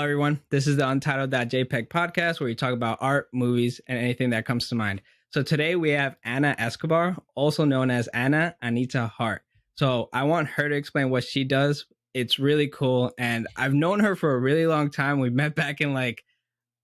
everyone. This is the Untitled.jpg podcast where we talk about art, movies, and anything that comes to mind. So today we have Anna Escobar, also known as Anita Heart. So I want her to explain what she does. It's really cool. And I've known her for a really long time. We met back in like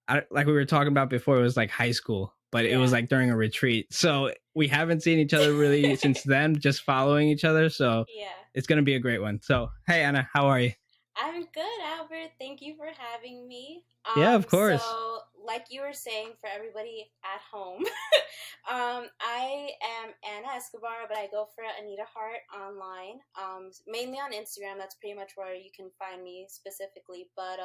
we were talking about before, it was like high school, but it was like during a retreat. So we haven't seen each other really since then, just following each other. So it's going to be a great one. So, hey, Anna, how are you? I'm good, Albert. Thank you for having me. Yeah, of course. So, like you were saying, for everybody at home, I am Anna Escobar, but I go for Anita Heart online, mainly on Instagram. That's pretty much where you can find me specifically. But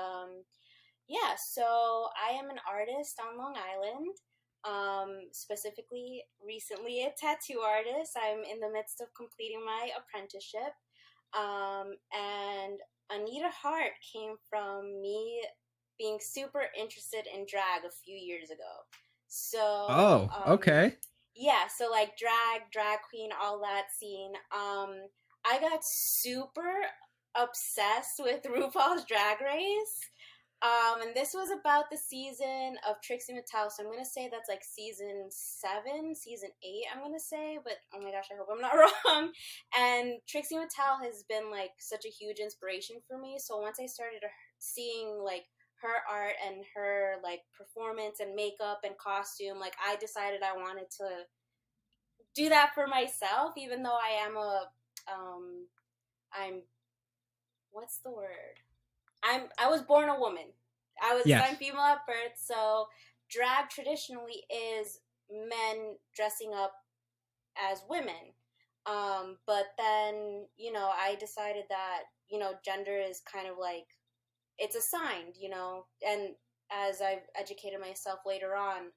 yeah, so I am an artist on Long Island. Specifically, recently a tattoo artist. I'm in the midst of completing my apprenticeship. And Anita Heart came from me being super interested in drag a few years ago. So, okay. Yeah, so like drag queen, all that scene. I got super obsessed with RuPaul's Drag Race. And this was about the season of Trixie Mattel, so I'm going to say that's like season 7, season 8, I'm going to say, but oh my gosh, I hope I'm not wrong. And Trixie Mattel has been like such a huge inspiration for me, so once I started seeing like her art and her like performance and makeup and costume, like I decided I wanted to do that for myself, even though I am I'm, what's the word? I was born a woman. I was assigned female at birth, so drag traditionally is men dressing up as women. But then, I decided that, gender is kind of like, it's assigned, and as I've educated myself later on,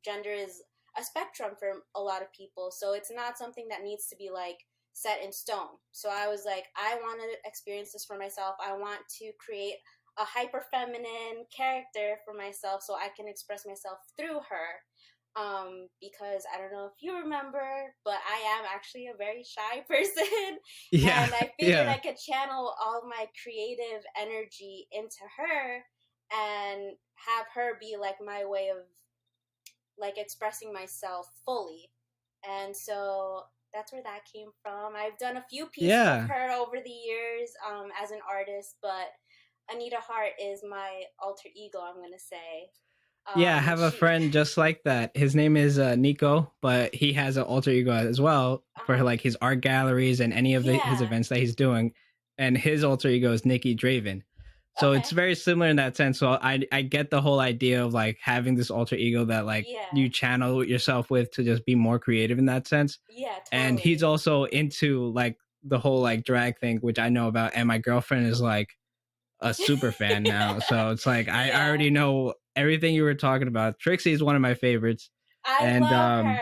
gender is a spectrum for a lot of people, so it's not something that needs to be like set in stone. So I was like, I want to experience this for myself. I want to create a hyper feminine character for myself so I can express myself through her. Because I don't know if you remember, but I am actually a very shy person. Yeah. And I figured I could channel all my creative energy into her and have her be like my way of like expressing myself fully. And so that's where that came from. I've done a few pieces of her over the years as an artist, but Anita Heart is my alter ego, I'm going to say. I have a friend just like that. His name is Nico, but he has an alter ego as well for like his art galleries and any of his events that he's doing. And his alter ego is Nikki Draven. So it's very similar in that sense. So I get the whole idea of like having this alter ego that like you channel yourself with to just be more creative in that sense. Yeah, totally. And he's also into like the whole like drag thing, which I know about. And my girlfriend is like a super fan now. So it's like I already know everything you were talking about. Trixie is one of my favorites. I love her.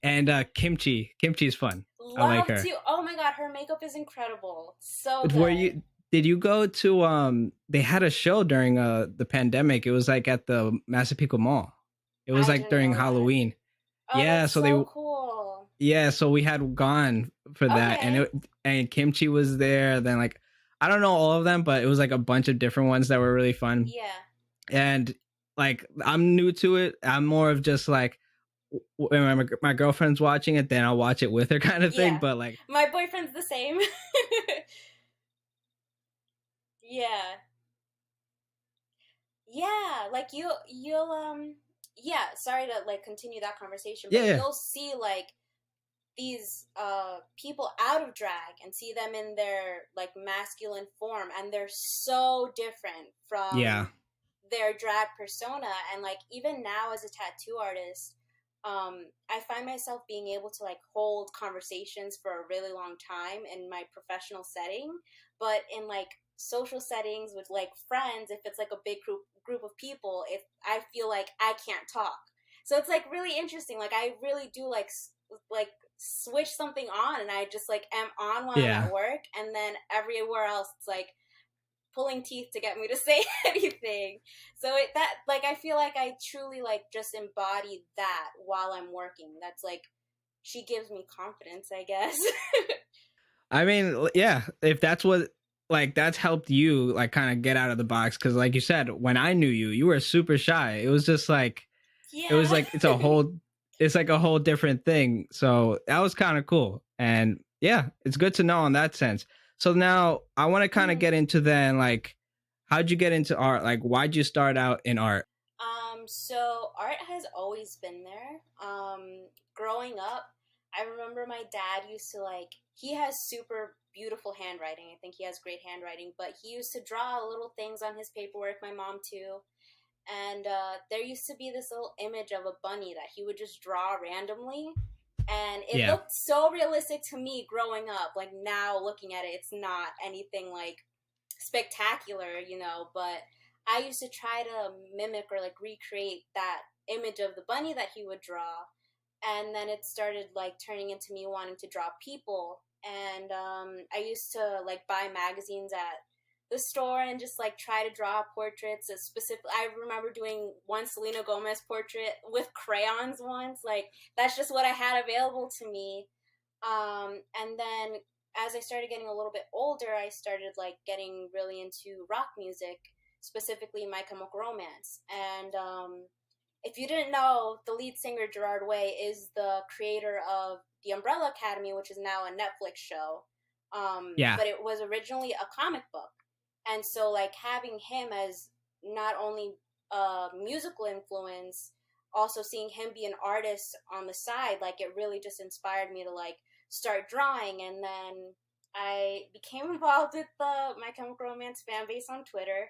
And Kimchi. Kimchi's fun. Love I like her. Too. Oh my god, her makeup is incredible. So good. Did you go to they had a show during the pandemic. It was like at the Massapequa Mall. It was like during Halloween. Oh, yeah, so cool. Yeah, so we had gone for that, and Kimchi was there. Then like I don't know all of them, but it was like a bunch of different ones that were really fun. Yeah. And like I'm new to it. I'm more of just like when my girlfriend's watching it, then I'll watch it with her kind of thing. But like my boyfriend's the same. Yeah, like you'll sorry to like continue that conversation, but you'll see like these people out of drag and see them in their like masculine form, and they're so different from their drag persona. And like even now as a tattoo artist, I find myself being able to like hold conversations for a really long time in my professional setting, but in like social settings with like friends, if it's like a big group of people, if I feel like I can't talk. So it's like really interesting. Like I really do like switch something on, and I just like am on while I'm at work, and then everywhere else it's like pulling teeth to get me to say anything. So that like I feel like I truly like just embody that while I'm working. That's like, she gives me confidence, I guess. I mean, yeah, if that's what like that's helped you like kind of get out of the box, because like you said, when I knew you, you were super shy. It was just like it was Yeah. like it's like a whole different thing. So that was kind of cool. And yeah, it's good to know in that sense. So now I want to kind of get into then like how'd you get into art? Like why'd you start out in art? So art has always been there. Growing up, I remember my dad used to like, he has super beautiful handwriting. I think he has great handwriting, but he used to draw little things on his paperwork, my mom too. And there used to be this little image of a bunny that he would just draw randomly. And it Yeah. looked so realistic to me growing up. Like now looking at it, it's not anything like spectacular, but I used to try to mimic or like recreate that image of the bunny that he would draw. And then it started like turning into me wanting to draw people. And I used to like buy magazines at the store and just like try to draw portraits. Specific, I remember doing one Selena Gomez portrait with crayons once. Like that's just what I had available to me. And then as I started getting a little bit older, I started like getting really into rock music, specifically My Chemical Romance. And if you didn't know, the lead singer Gerard Way is the creator of The Umbrella Academy, which is now a Netflix show. Yeah. But it was originally a comic book, and so like having him as not only a musical influence, also seeing him be an artist on the side, like it really just inspired me to like start drawing. And then I became involved with the My Chemical Romance fan base on Twitter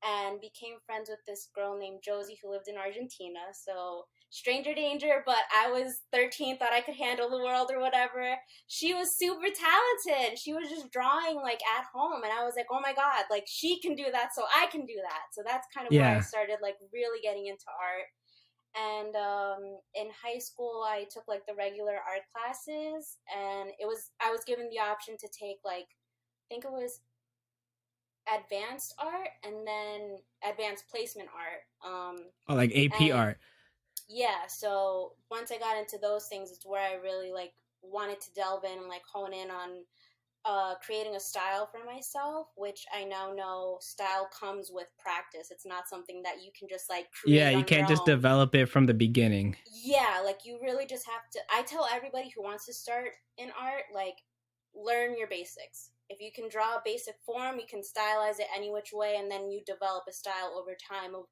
and became friends with this girl named Josie who lived in Argentina. So stranger danger, but I was 13, thought I could handle the world or whatever. She was super talented. She was just drawing like at home, and I was like, oh my god, like she can do that, so I can do that. So that's kind of where I Yeah. started like really getting into art. And in high school, I took like the regular art classes, and I was given the option to take like I think it was advanced art and then advanced placement art. Oh, like AP And art. yeah, so once I got into those things, it's where I really like wanted to delve in and like hone in on creating a style for myself, which I now know style comes with practice. It's not something that you can just like Yeah, create you on your can't just own. develop it from the beginning. Yeah, like you really just have to. I tell everybody who wants to start in art, like, learn your basics. If you can draw a basic form, you can stylize it any which way, and then you develop a style over time of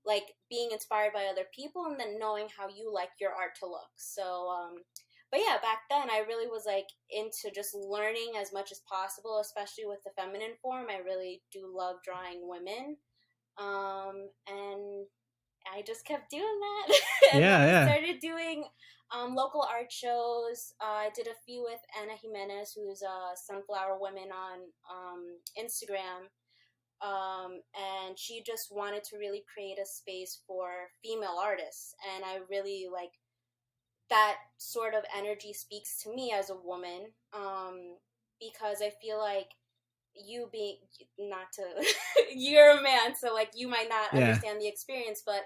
like being inspired by other people and then knowing how you like your art to look. So, but yeah, back then I really was like into just learning as much as possible, especially with the feminine form. I really do love drawing women. And I just kept doing that. And then Yeah, I yeah. started doing local art shows. I did a few with Anna Jimenez, who's Sunflower Women on Instagram. And she just wanted to really create a space for female artists. And I really like that sort of energy speaks to me as a woman, because I feel like you being not to you're a man, so like you might not Yeah. understand the experience, but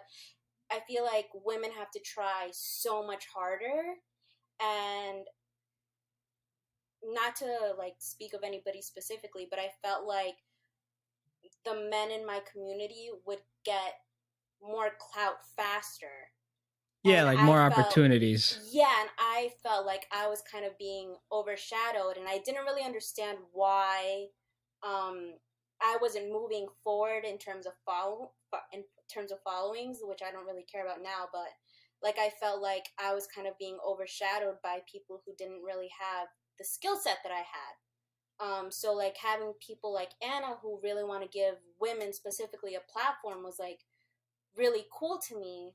I feel like women have to try so much harder. And not to like speak of anybody specifically, but I felt like the men in my community would get more clout faster. Yeah, And like I more felt, opportunities. yeah, and I felt like I was kind of being overshadowed, and I didn't really understand why um, I wasn't moving forward in terms of followings, which I don't really care about now. But like I felt like I was kind of being overshadowed by people who didn't really have the skill set that I had. So like having people like Anna who really want to give women specifically a platform was like really cool to me.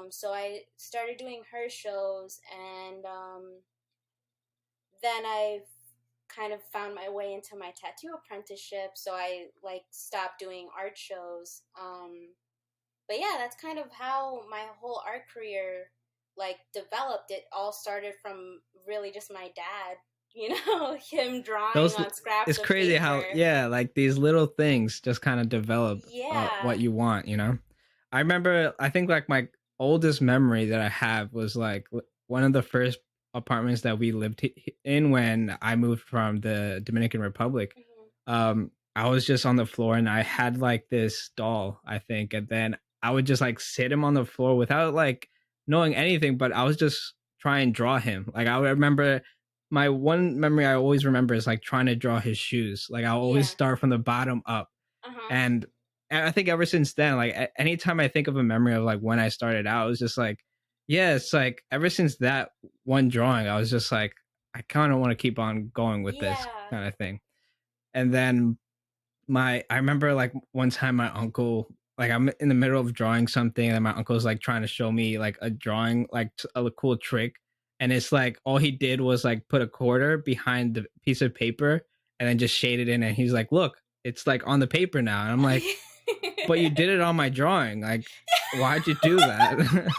So I started doing her shows, and then I kind of found my way into my tattoo apprenticeship. So I like stopped doing art shows. But yeah, that's kind of how my whole art career like developed. It all started from really just my dad, him drawing Those on scraps it's of crazy how paper. yeah, like these little things just kind of develop Yeah. what you want, you know. I remember I think like my oldest memory that I have was like one of the first apartments that we lived in when I moved from the Dominican Republic. Hmm. I was just on the floor and I had like this doll, I think, and then I would just like sit him on the floor without like knowing anything, but I was just trying and draw him. Like I would remember my one memory I always remember is like trying to draw his shoes. Like I'll always Yeah. start from the bottom up. Uh-huh. And I think ever since then, like anytime I think of a memory of like when I started out, it was just like, yeah, it's like ever since that one drawing, I was just like, I kind of want to keep on going with this Yeah. kind of thing. And then I remember like one time my uncle, like I'm in the middle of drawing something and my uncle's like trying to show me like a drawing, like a cool trick. And it's like all he did was like put a quarter behind the piece of paper and then just shaded in. And he's like, look, it's like on the paper now. And I'm like, but you did it on my drawing. Like, why'd you do that?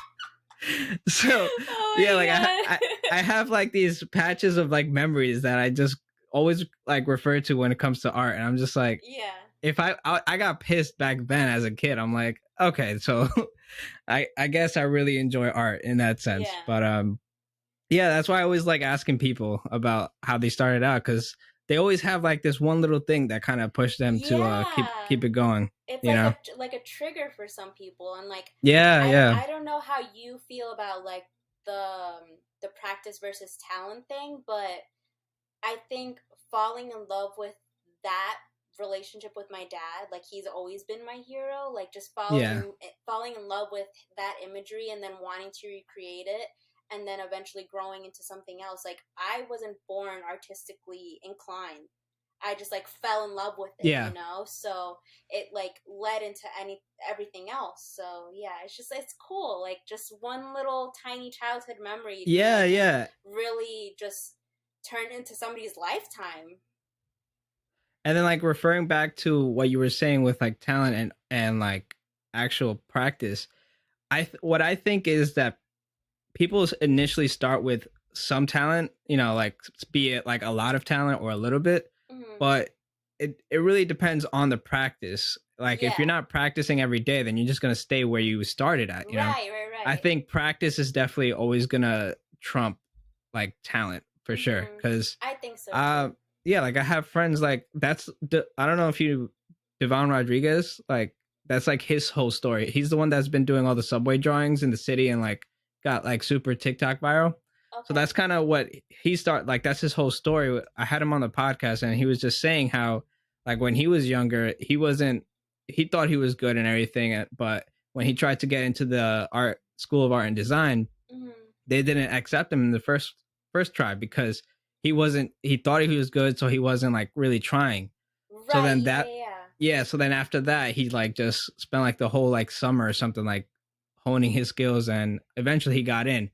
So Oh yeah, my like god. I have like these patches of like memories that I just always like refer to when it comes to art. And I'm just like, Yeah. if I got pissed back then as a kid, I'm like, okay, so I guess I really enjoy art in that sense. Yeah. But yeah, that's why I always like asking people about how they started out, because they always have like this one little thing that kind of pushed them to Yeah. keep it going. It's You know? like a trigger for some people, and like Yeah, yeah, I don't know how you feel about like the practice versus talent thing, but I think falling in love with that relationship with my dad, like he's always been my hero, like just yeah, falling in love with that imagery and then wanting to recreate it and then eventually growing into something else. Like I wasn't born artistically inclined. I just like fell in love with it, yeah, So it like led into everything else. So yeah, it's cool. Like just one little tiny childhood memory, you feel yeah, like can yeah. really just turn into somebody's lifetime. And then like referring back to what you were saying with like talent and like actual practice, what I think is that people initially start with some talent, like be it like a lot of talent or a little bit, Hmm. but it really depends on the practice. Like if you're Yeah. not practicing every day, then you're just gonna stay where you started at. Right, right, I right. think practice is definitely always gonna trump like talent for sure. Hmm. Cause I think so uh too. yeah, like I have friends like I don't know if you Devon Rodriguez, like that's like his whole story. He's the one that's been doing all the subway drawings in the city and like got like super TikTok viral. So Okay. that's kind of what he started. Like that's his whole story. I had him on the podcast and he was just saying how like when he was younger, he thought he was good and everything, but when he tried to get into the art school of art and design, Hmm. they didn't accept him in the first try because he thought he was good, so he wasn't like really trying. So Right, then yeah, that yeah, yeah, so then after that he like just spent like the whole like summer or something like honing his skills and eventually he got in.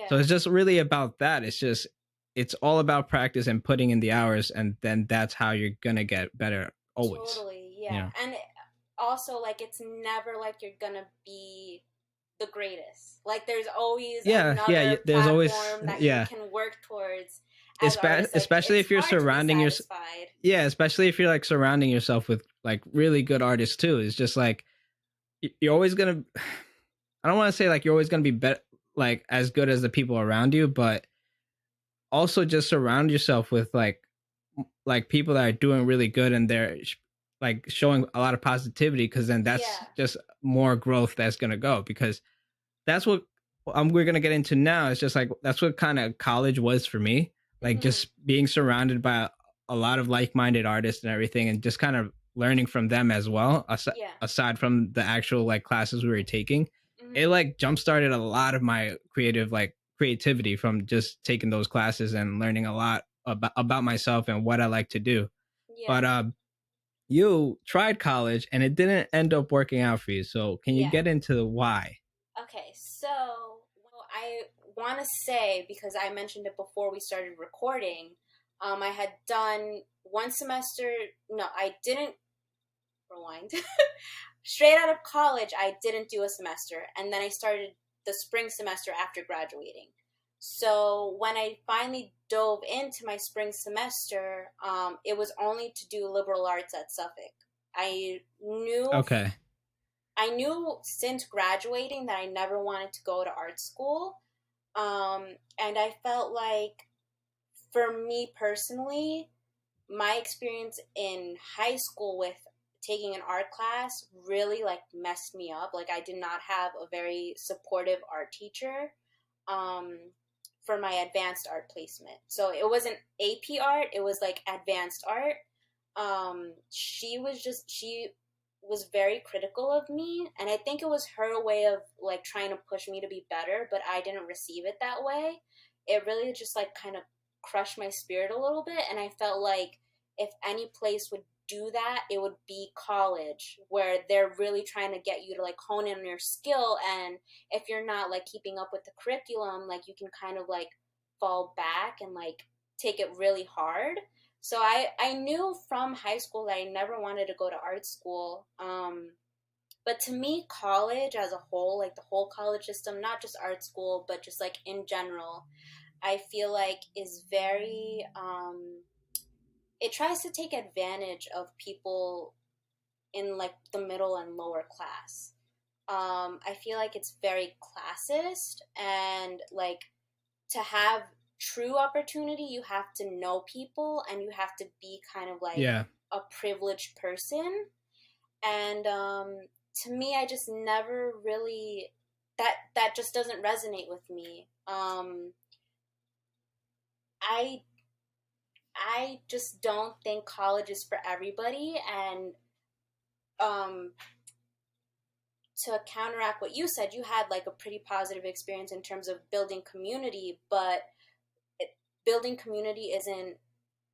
So yeah. it's just really about that. It's all about practice and putting in the hours, and then that's how you're gonna get better always. Totally, You yeah. know? And also, like, it's never like you're gonna be the greatest. Like, there's always Yeah, yeah. another There's always platform that you yeah. can work towards as artists. Like, Especially it's if you're hard to be surrounding your satisfied. yeah, especially if you're like surrounding yourself with like really good artists too. It's just like you're always gonna. I don't want to say like you're always gonna be better, like as good as the people around you, but also just surround yourself with like people that are doing really good and they're like showing a lot of positivity, because then that's Yeah. just more growth that's gonna go, because that's what we're gonna get into now. It's just like that's what kind of college was for me, like Hmm. just being surrounded by a lot of like-minded artists and everything, and just kind of learning from them as well. Yeah. Aside from the actual like classes we were taking, it Hmm. like jump started a lot of my creativity from just taking those classes and learning a lot about myself and what I like to do. Yeah. But you tried college and it didn't end up working out for you. So can you Yeah. get into the why? Okay, so well, I want to say because I mentioned it before we started recording. I had done one semester. No, I didn't. Rewind. Straight out of college, I didn't do a semester, and then I started the spring semester after graduating. So when I finally dove into my spring semester, it was only to do liberal arts at Suffolk. I knew Okay. I knew since graduating that I never wanted to go to art school. And I felt like for me personally, my experience in high school with taking an art class really like messed me up. Like I did not have a very supportive art teacher um, for my advanced art placement. So it wasn't AP art, it was like advanced art. She was very critical of me, and I think it was her way of like trying to push me to be better, but I didn't receive it that way. It really just like kind of crushed my spirit a little bit, and I felt like if any place would do that, it would be college, where they're really trying to get you to like hone in on your skill, and if you're not like keeping up with the curriculum, like you can kind of like fall back and like take it really hard. So I knew from high school that I never wanted to go to art school. But to me, college as a whole, like the whole college system, not just art school, but just like in general, I feel like is very, it tries to take advantage of people in like the middle and lower class. I feel like it's very classist, and like to have true opportunity, you have to know people and you have to be kind of like a privileged person. And to me, I just never really that just doesn't resonate with me. I just don't think college is for everybody, and um, to counteract what you said, you had like a pretty positive experience in terms of building community, but building community isn't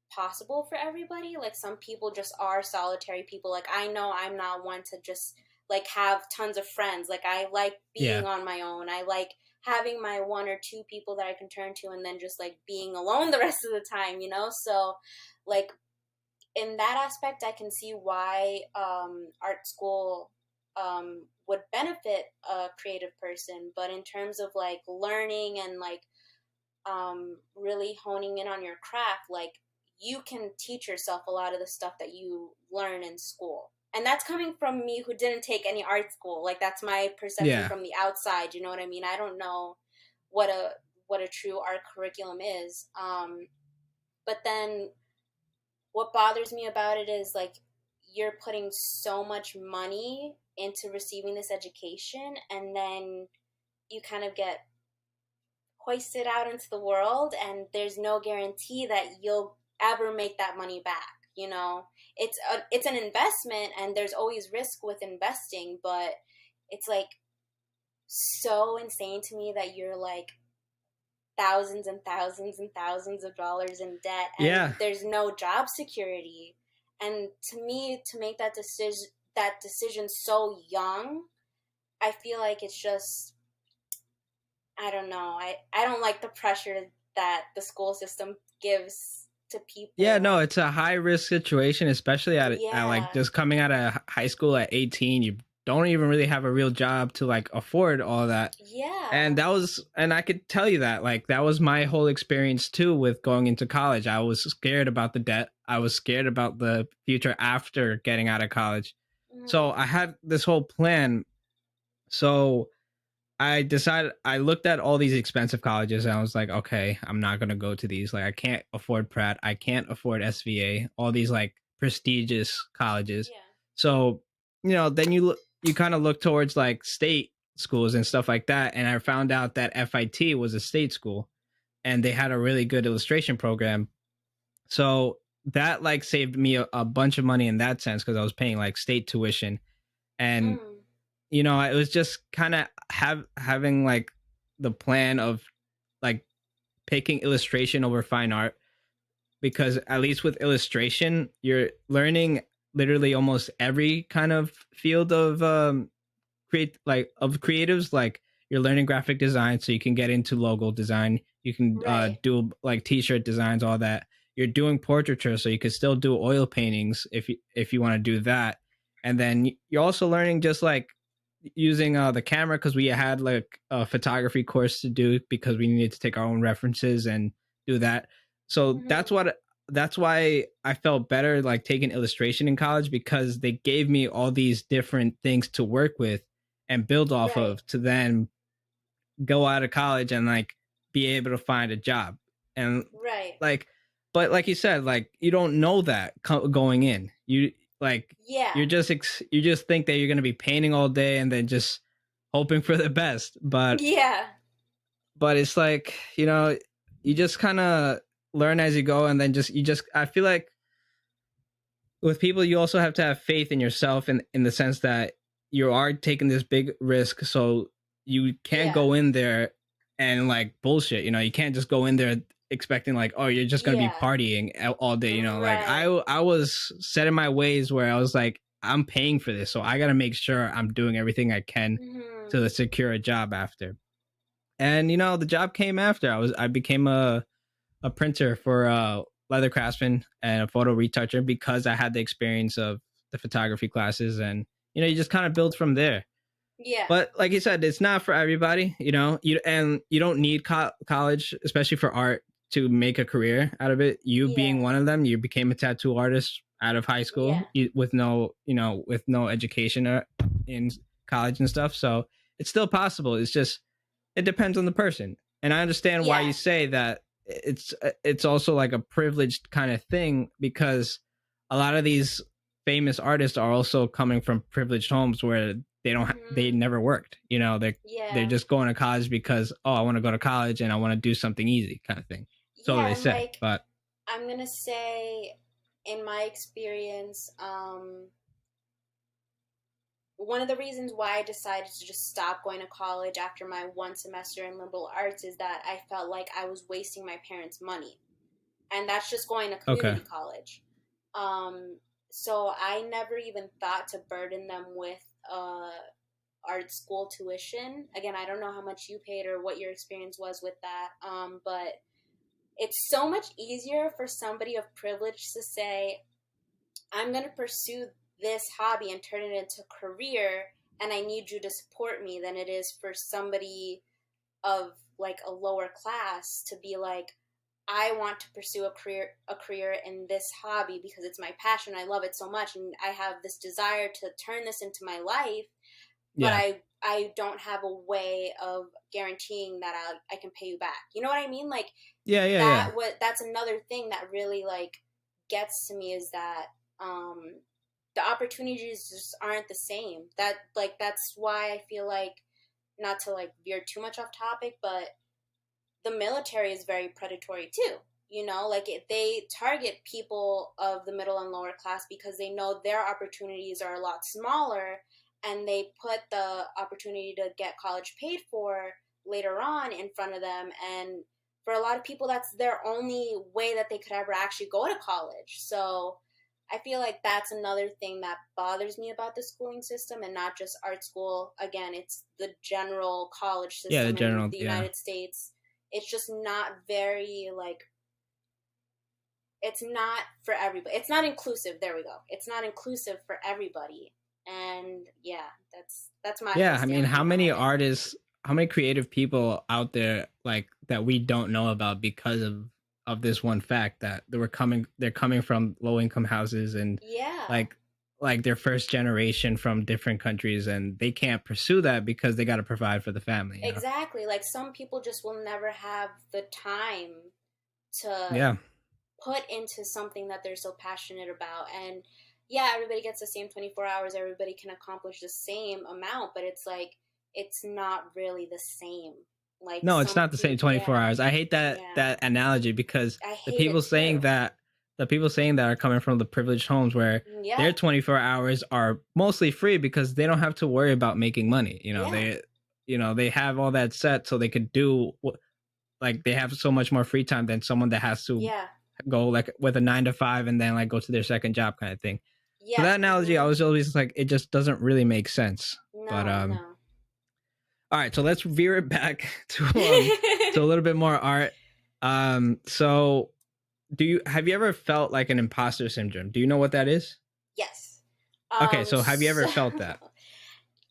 possible for everybody. Like some people just are solitary people. Like I know I'm not one to just like have tons of friends. Like I like being on my own. I like having my one or two people that I can turn to, and then just like being alone the rest of the time, you know? So like in that aspect, I can see why art school would benefit a creative person. But in terms of like learning and like really honing in on your craft, like you can teach yourself a lot of the stuff that you learn in school. And that's coming from me who didn't take any art school. Like that's my perception from the outside. You know what I mean? I don't know what a true art curriculum is. But then what bothers me about it is like you're putting so much money into receiving this education, and then you kind of get hoisted out into the world, and there's no guarantee that you'll ever make that money back. You know, it's an investment, and there's always risk with investing, but it's like so insane to me that you're like thousands and thousands and thousands of dollars in debt, and there's no job security. And to me, to make that decision so young, I feel like it's just, I don't know. I don't like the pressure that the school system gives to people. Yeah, no, it's a high risk situation, especially at like just coming out of high school at 18. You don't even really have a real job to like afford all that. Yeah. And I could tell you that like that was my whole experience too with going into college. I was scared about the debt. I was scared about the future after getting out of college. So I had this whole plan. So I looked at all these expensive colleges and I was like, okay, I'm not going to go to these. Like, I can't afford Pratt. I can't afford SVA, all these like prestigious colleges. Yeah. So, then you kind of look towards like state schools and stuff like that. And I found out that FIT was a state school and they had a really good illustration program. So that like saved me a bunch of money in that sense because I was paying like state tuition. And it was just kind of having like the plan of like picking illustration over fine art, because at least with illustration, you're learning literally almost every kind of field of creatives. Like you're learning graphic design, so you can get into logo design. You can do like t-shirt designs, all that. You're doing portraiture, so you can still do oil paintings if you want to do that. And then you're also learning just like using the camera, because we had like a photography course to do because we needed to take our own references and do that. So that's why I felt better like taking illustration in college, because they gave me all these different things to work with and build off of to then go out of college and like be able to find a job. And like but like you said, like you don't know that going in. You like you just think that you're gonna be painting all day and then just hoping for the best. But it's like, you know, you just kind of learn as you go, and then I feel like with people, you also have to have faith in yourself, in the sense that you are taking this big risk, so you can't go in there and like bullshit. You know, you can't just go in there expecting like, oh, you're just gonna be partying all day. You know, like I was set in my ways where I was like, I'm paying for this, so I got to make sure I'm doing everything I can to secure a job after. And you know, the job came after. I became a printer for leather craftsman and a photo retoucher because I had the experience of the photography classes, and you know, you just kind of build from there. But like you said, it's not for everybody. You know, you don't need college, especially for art, to make a career out of it. You being one of them, you became a tattoo artist out of high school with no education in college and stuff. So it's still possible. It's just, it depends on the person. And I understand why you say that it's also like a privileged kind of thing, because a lot of these famous artists are also coming from privileged homes where they don't they never worked. You know, they're just going to college because, oh, I want to go to college and I want to do something easy kind of thing. So they say. Like, but I'm gonna say, in my experience, one of the reasons why I decided to just stop going to college after my one semester in liberal arts is that I felt like I was wasting my parents' money. And that's just going to community college. So I never even thought to burden them with art school tuition. Again, I don't know how much you paid or what your experience was with that, but it's so much easier for somebody of privilege to say, I'm going to pursue this hobby and turn it into a career, and I need you to support me, than it is for somebody of like a lower class to be like, I want to pursue a career in this hobby because it's my passion. I love it so much, and I have this desire to turn this into my life. But I don't have a way of guaranteeing that I can pay you back. You know what I mean? Like that's another thing that really like gets to me, is that the opportunities just aren't the same. That's why I feel like, not to like veer too much off topic, but the military is very predatory too. You know, like they target people of the middle and lower class because they know their opportunities are a lot smaller, and they put the opportunity to get college paid for later on in front of them. And for a lot of people, that's their only way that they could ever actually go to college. So I feel like that's another thing that bothers me about the schooling system, and not just art school. Again, it's the general college system in the United States. It's just not very, like, it's not for everybody. It's not inclusive. There we go. It's not inclusive for everybody. And that's my I mean, how many artists, how many creative people out there like that we don't know about because of this one fact that they're coming from low income houses, and like their first generation from different countries, and they can't pursue that because they got to provide for the family. Exactly. Know? Like some people just will never have the time to put into something that they're so passionate about. And everybody gets the same 24 hours. Everybody can accomplish the same amount, but it's like, it's not really the same. Like, no, it's not the same 24 hours. I hate that analogy, because the people saying that are coming from the privileged homes where their 24 hours are mostly free because they don't have to worry about making money. You know, they have all that set, so they could do, like, they have so much more free time than someone that has to go like with a 9 to 5 and then like go to their second job kind of thing. So that analogy, I was always like, it just doesn't really make sense. But all right, so let's veer it back to a little bit more art. So have you ever felt like an imposter syndrome? Do you know what that is? Yes. Okay, so have you ever felt that?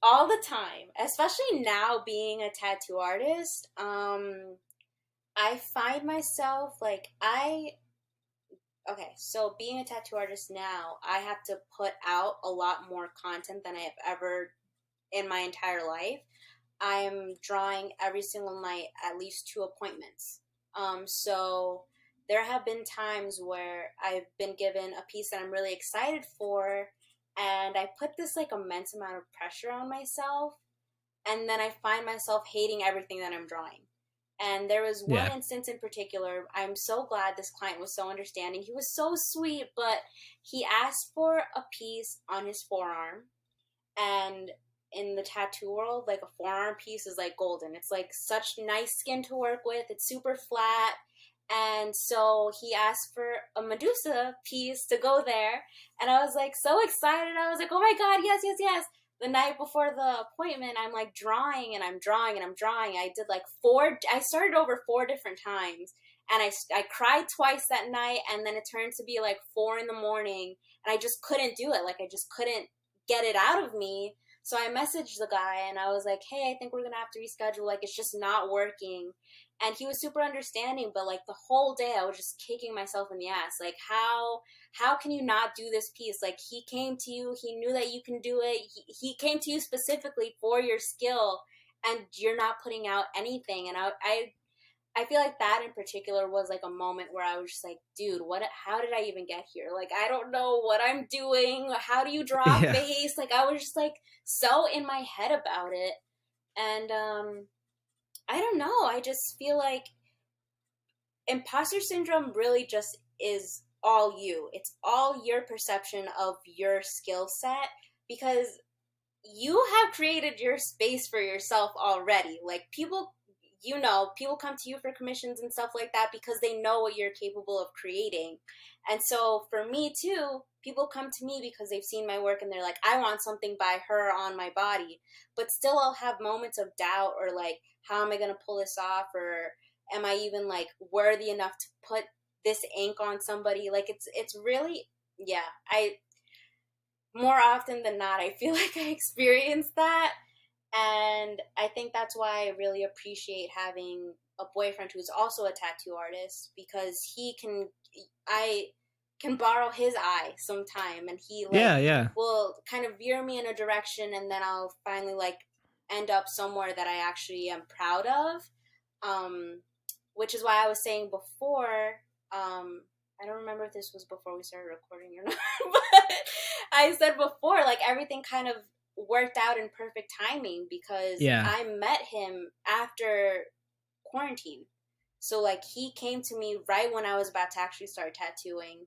All the time, especially now being a tattoo artist. I find myself like so being a tattoo artist now, I have to put out a lot more content than I have ever in my entire life. I'm drawing every single night at least 2 appointments. So there have been times where I've been given a piece that I'm really excited for, and I put this like immense amount of pressure on myself, and then I find myself hating everything that I'm drawing. And there was one instance in particular. I'm so glad this client was so understanding. He was so sweet, but he asked for a piece on his forearm. And in the tattoo world, like a forearm piece is like golden. It's like such nice skin to work with. It's super flat. And so he asked for a Medusa piece to go there. And I was like so excited. I was like, oh my God, yes, yes, yes. The night before the appointment, I'm like drawing and I'm drawing and I'm drawing. I did like I started over 4 different times. And I cried twice that night. And then it turned to be like 4 in the morning. And I just couldn't do it. Like I just couldn't get it out of me. So I messaged the guy and I was like, hey, I think we're gonna have to reschedule. Like it's just not working. And he was super understanding, but like the whole day I was just kicking myself in the ass. Like how can you not do this piece? Like he came to you, he knew that you can do it. He came to you specifically for your skill, and you're not putting out anything. And I feel like that in particular was like a moment where I was just like, dude, how did I even get here? Like, I don't know what I'm doing. How do you draw a face? Like, I was just like so in my head about it. And I don't know. I just feel like imposter syndrome really just is all you. It's all your perception of your skill set, because you have created your space for yourself already. Like people come to you for commissions and stuff like that because they know what you're capable of creating. And so for me too, people come to me because they've seen my work and they're like, I want something by her on my body. But still I'll have moments of doubt, or like, how am I going to pull this off? Or am I even like worthy enough to put this ink on somebody? Like it's really, I more often than not, I feel like I experience that. And I think that's why I really appreciate having a boyfriend who's also a tattoo artist, because I can borrow his eye sometime, and he will kind of veer me in a direction, and then I'll finally like end up somewhere that I actually am proud of. Which is why I was saying before, I don't remember if this was before we started recording or not, but I said before, like everything kind of worked out in perfect timing, because I met him after quarantine. So like he came to me right when I was about to actually start tattooing,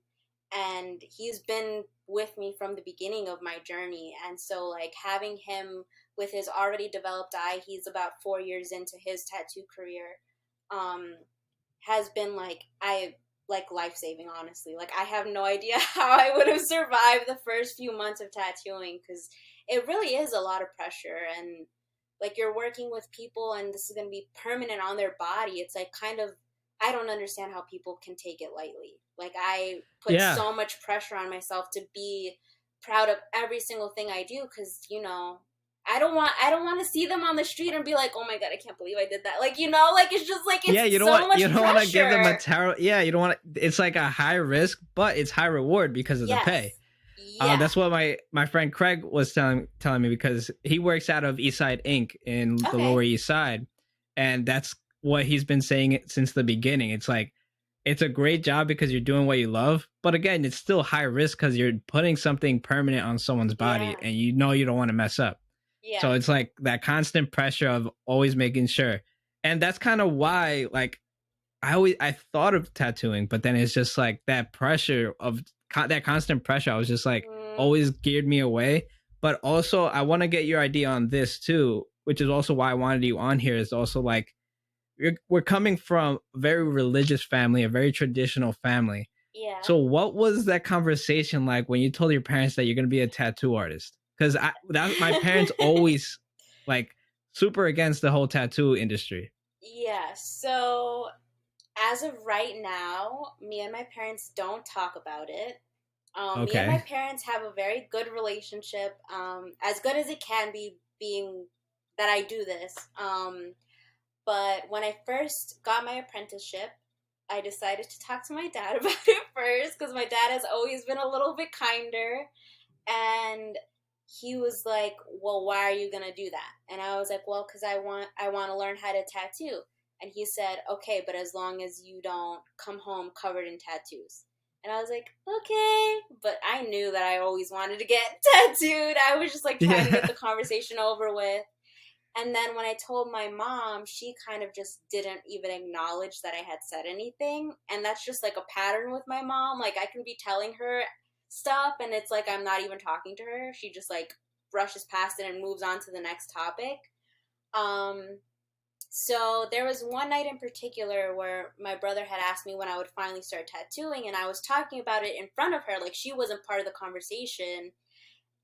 and he's been with me from the beginning of my journey. And so like having him with his already developed eye, he's about 4 years into his tattoo career, has been like life-saving, honestly. Like I have no idea how I would have survived the first few months of tattooing, because it really is a lot of pressure, and like you're working with people and this is going to be permanent on their body. It's like kind of, I don't understand how people can take it lightly. Like I put so much pressure on myself to be proud of every single thing I do, because I don't want to see them on the street and be like, oh my God, I can't believe I did that. Like, like it's just like, it's you don't so much you don't want to give them pressure. a terrible. Yeah, you don't want to. It's like a high risk, but it's high reward because of the pay. That's what my friend Craig was telling me, because he works out of Eastside Inc. in the Lower East Side, and that's what he's been saying since the beginning. It's like, it's a great job because you're doing what you love, but again, it's still high risk because you're putting something permanent on someone's body, and you don't want to mess up. So it's like that constant pressure of always making sure. And that's kind of why, like, I thought of tattooing, but then it's just like that pressure of that constant pressure. I was just like, always geared me away. But also, I want to get your idea on this too, which is also why I wanted you on here. Is also like, we're coming from a very religious family, a very traditional family. Yeah. So what was that conversation like when you told your parents that you're going to be a tattoo artist? Because my parents always like super against the whole tattoo industry. Yeah. So as of right now, me and my parents don't talk about it. Me and my parents have a very good relationship, as good as it can be, being that I do this. But when I first got my apprenticeship, I decided to talk to my dad about it first, because my dad has always been a little bit kinder. And he was like, well, why are you going to do that? And I was like, well, because I want to learn how to tattoo. And he said, okay, but as long as you don't come home covered in tattoos. And I was like, okay. But I knew that I always wanted to get tattooed. I was just like trying to get the conversation over with. And then when I told my mom, she kind of just didn't even acknowledge that I had said anything. And that's just like a pattern with my mom. Like I can be telling her stuff and it's like I'm not even talking to her. She just like brushes past it and moves on to the next topic. So there was one night in particular where my brother had asked me when I would finally start tattooing, and I was talking about it in front of her, like she wasn't part of the conversation.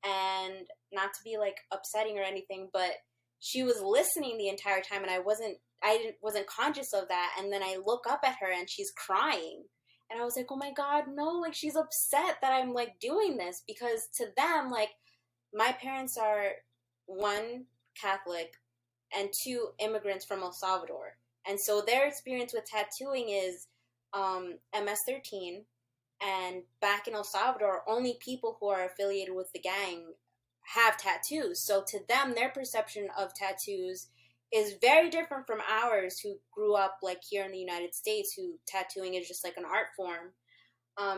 And not to be like upsetting or anything, but she was listening the entire time, and I wasn't conscious of that. And then I look up at her and she's crying, and I was like, oh my god, no, like she's upset that I'm like doing this, because to them, like, my parents are one, Catholic, and two, immigrants from El Salvador. And so their experience with tattooing is MS-13. And back in El Salvador, only people who are affiliated with the gang have tattoos. So to them, their perception of tattoos is very different from ours, who grew up like here in the United States, who tattooing is just like an art form.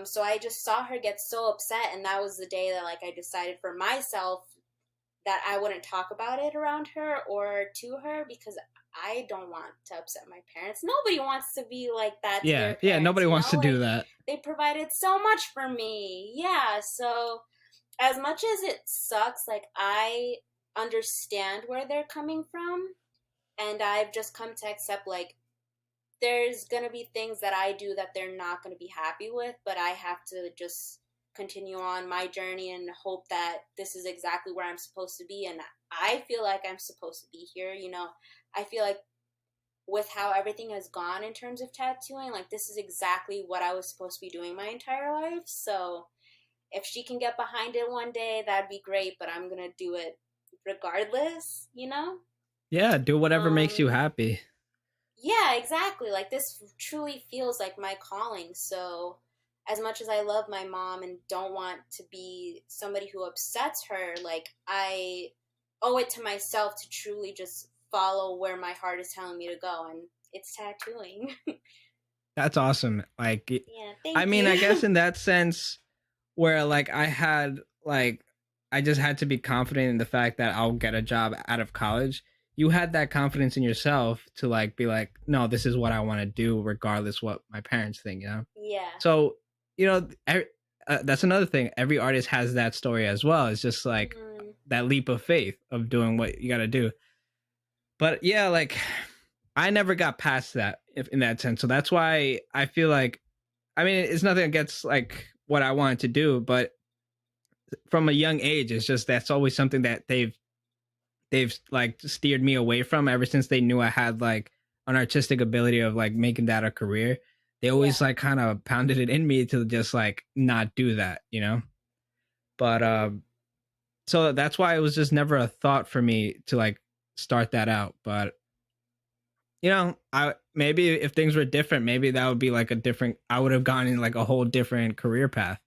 So I just saw her get so upset, and that was the day that like I decided for myself that I wouldn't talk about it around her or to her, because I don't want to upset my parents. Nobody wants to be like that to their parents. Nobody wants to do that. They provided so much for me. Yeah, so as much as it sucks, like I understand where they're coming from, and I've just come to accept like there's going to be things that I do that they're not going to be happy with, but I have to just continue on my journey and hope that this is exactly where I'm supposed to be. And I feel like I'm supposed to be here. You know, I feel like with how everything has gone in terms of tattooing, like this is exactly what I was supposed to be doing my entire life. So if she can get behind it one day, that'd be great, but I'm going to do it regardless, you know? Yeah, do whatever makes you happy. Yeah, exactly. Like this truly feels like my calling. So as much as I love my mom and don't want to be somebody who upsets her, like I owe it to myself to truly just follow where my heart is telling me to go, and it's tattooing. That's awesome. Like, yeah, thank I mean, you. I guess in that sense, where like I just had to be confident in the fact that I'll get a job out of college. You had that confidence in yourself to like be like, no, this is what I want to do, regardless what my parents think. You know. Yeah. So you know, that's another thing. Every artist has that story as well. It's just like that leap of faith of doing what you got to do. But yeah, like I never got past that in that sense. So that's why I feel like, I mean, it's nothing against like what I wanted to do, but from a young age, it's just that's always something that they've like steered me away from ever since they knew I had like an artistic ability of like making that a career. They always like kind of pounded it in me to just like not do that, you know? But so that's why it was just never a thought for me to like start that out. But you know, I maybe if things were different, maybe that would be like a different, I would have gone in like a whole different career path.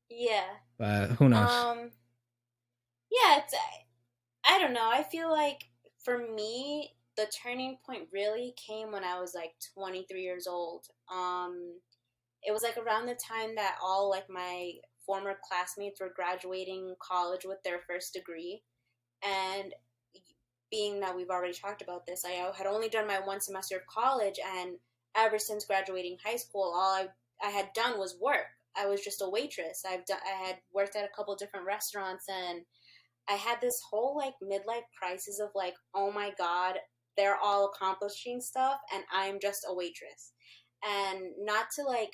Yeah. But who knows? Yeah, I don't know. I feel like for me, the turning point really came when I was like 23 years old. It was like around the time that all like my former classmates were graduating college with their first degree. And being that we've already talked about this, I had only done my one semester of college, and ever since graduating high school, all I had done was work. I was just a waitress. I had worked at a couple different restaurants, and I had this whole like midlife crisis of like, oh my god, they're all accomplishing stuff and I'm just a waitress. And not to like,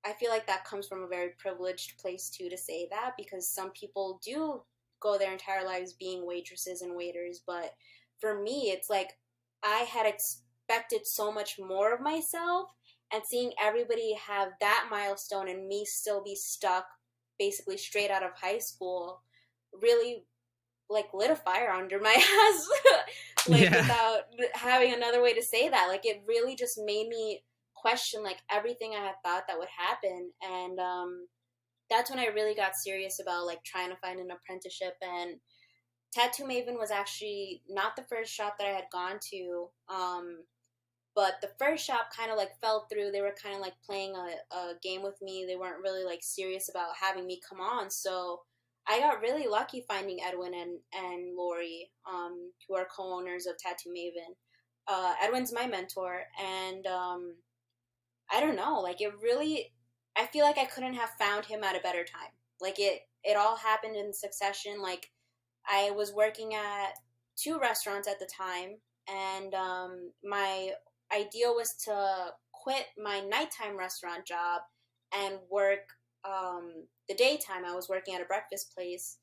I feel like that comes from a very privileged place too, to say that, because some people do go their entire lives being waitresses and waiters, but for me it's like I had expected so much more of myself, and seeing everybody have that milestone and me still be stuck basically straight out of high school really like lit a fire under my ass. Like without having another way to say that, like it really just made me question like everything I had thought that would happen. And that's when I really got serious about like trying to find an apprenticeship. And Tattoo Maven was actually not the first shop that I had gone to. But the first shop kind of like fell through. They were kind of like playing a game with me. They weren't really like serious about having me come on. So I got really lucky finding Edwin and Lori, who are co-owners of Tattoo Maven. Edwin's my mentor, and I don't know, like it really, I feel like I couldn't have found him at a better time. Like it all happened in succession. Like I was working at two restaurants at the time, and my idea was to quit my nighttime restaurant job and work the daytime. I was working at a breakfast place,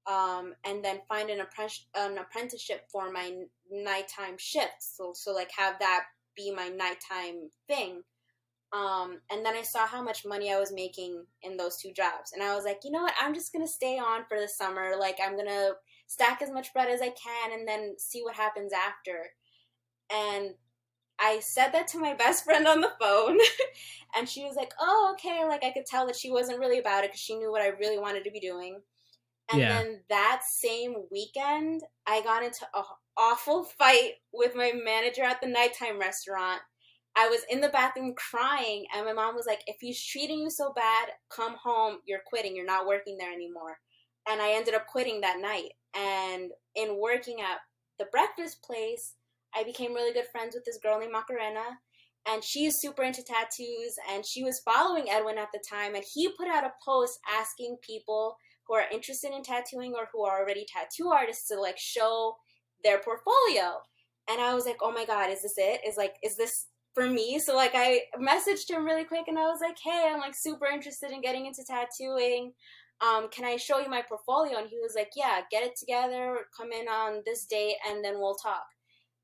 and then find an apprenticeship for my nighttime shift. So like have that be my nighttime thing. And then I saw how much money I was making in those two jobs. And I was like, you know what? I'm just going to stay on for the summer. Like, I'm going to stack as much bread as I can and then see what happens after. And I said that to my best friend on the phone. And she was like, oh, okay. Like, I could tell that she wasn't really about it because she knew what I really wanted to be doing. And then that same weekend, I got into an awful fight with my manager at the nighttime restaurant. I was in the bathroom crying, and my mom was like, if he's treating you so bad, come home. You're quitting. You're not working there anymore. And I ended up quitting that night. And in working at the breakfast place, I became really good friends with this girl named Macarena. And she's super into tattoos, and she was following Edwin at the time. And he put out a post asking people who are interested in tattooing or who are already tattoo artists to like show their portfolio. And I was like, oh my God, is this it? Is this for me? So like I messaged him really quick and I was like, hey, I'm like super interested in getting into tattooing. Can I show you my portfolio? And he was like, yeah, get it together, come in on this date and then we'll talk.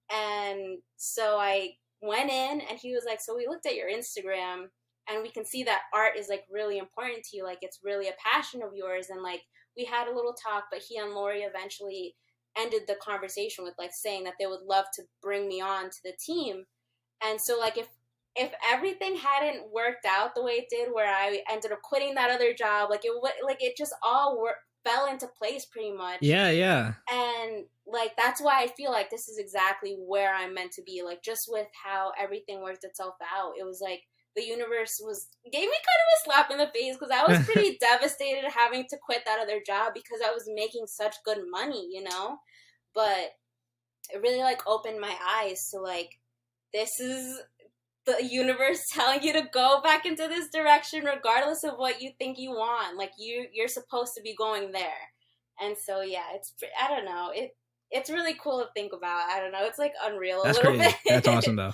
And so I went in and he was like, so we looked at your Instagram and we can see that art is like really important to you. Like it's really a passion of yours. And like we had a little talk, but he and Lori eventually ended the conversation with like saying that they would love to bring me on to the team. And so like if everything hadn't worked out the way it did, where I ended up quitting that other job, like it just all fell into place pretty much. Yeah. And like that's why I feel like this is exactly where I'm meant to be. Like just with how everything worked itself out, it was like the universe gave me kind of a slap in the face because I was pretty devastated having to quit that other job because I was making such good money, you know. But it really like opened my eyes to like, this is the universe telling you to go back into this direction regardless of what you think you want. Like you're supposed to be going there. And so yeah, I don't know, it's really cool to think about. I don't know, it's like unreal a little bit. That's awesome though.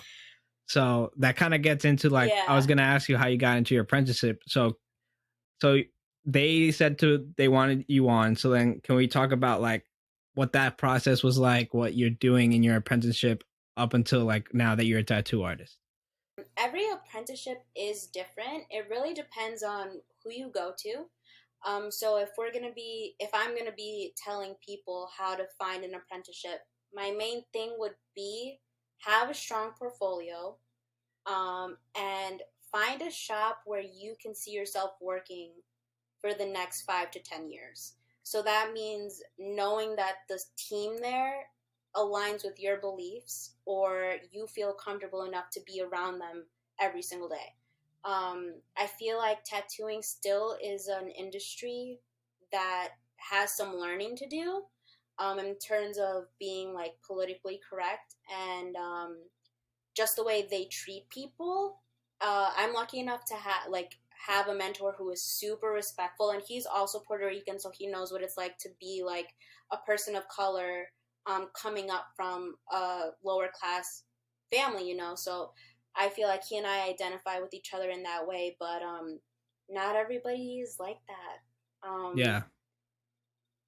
So that kind of gets into like, I was gonna ask you how you got into your apprenticeship. So they said they wanted you on. So then can we talk about like what that process was like, what you're doing in your apprenticeship up until like now that you're a tattoo artist? Every apprenticeship is different. It really depends on who you go to. So if I'm gonna be telling people how to find an apprenticeship, my main thing would be have a strong portfolio, and find a shop where you can see yourself working for the next 5 to 10 years. So that means knowing that the team there aligns with your beliefs or you feel comfortable enough to be around them every single day. I feel like tattooing still is an industry that has some learning to do, in terms of being like politically correct and just the way they treat people. I'm lucky enough to have a mentor who is super respectful, and he's also Puerto Rican, so he knows what it's like to be like a person of color, coming up from a lower class family, you know. So I feel like he and I identify with each other in that way, but not everybody is like that.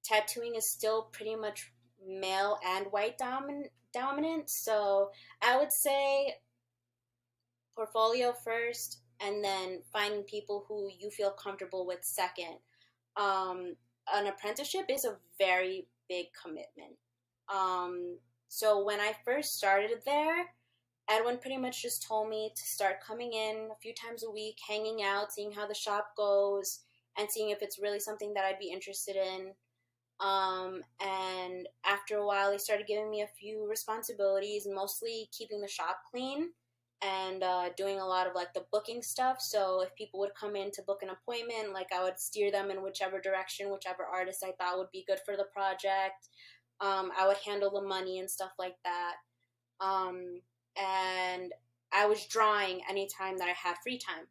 Tattooing is still pretty much male and white dominant, so I would say portfolio first, and then finding people who you feel comfortable with second. An apprenticeship is a very big commitment. So when I first started there, Edwin pretty much just told me to start coming in a few times a week, hanging out, seeing how the shop goes, and seeing if it's really something that I'd be interested in. And after a while, they started giving me a few responsibilities, mostly keeping the shop clean and doing a lot of like the booking stuff. So if people would come in to book an appointment, like I would steer them in whichever direction, whichever artist I thought would be good for the project. I would handle the money and stuff like that. And I was drawing anytime that I had free time.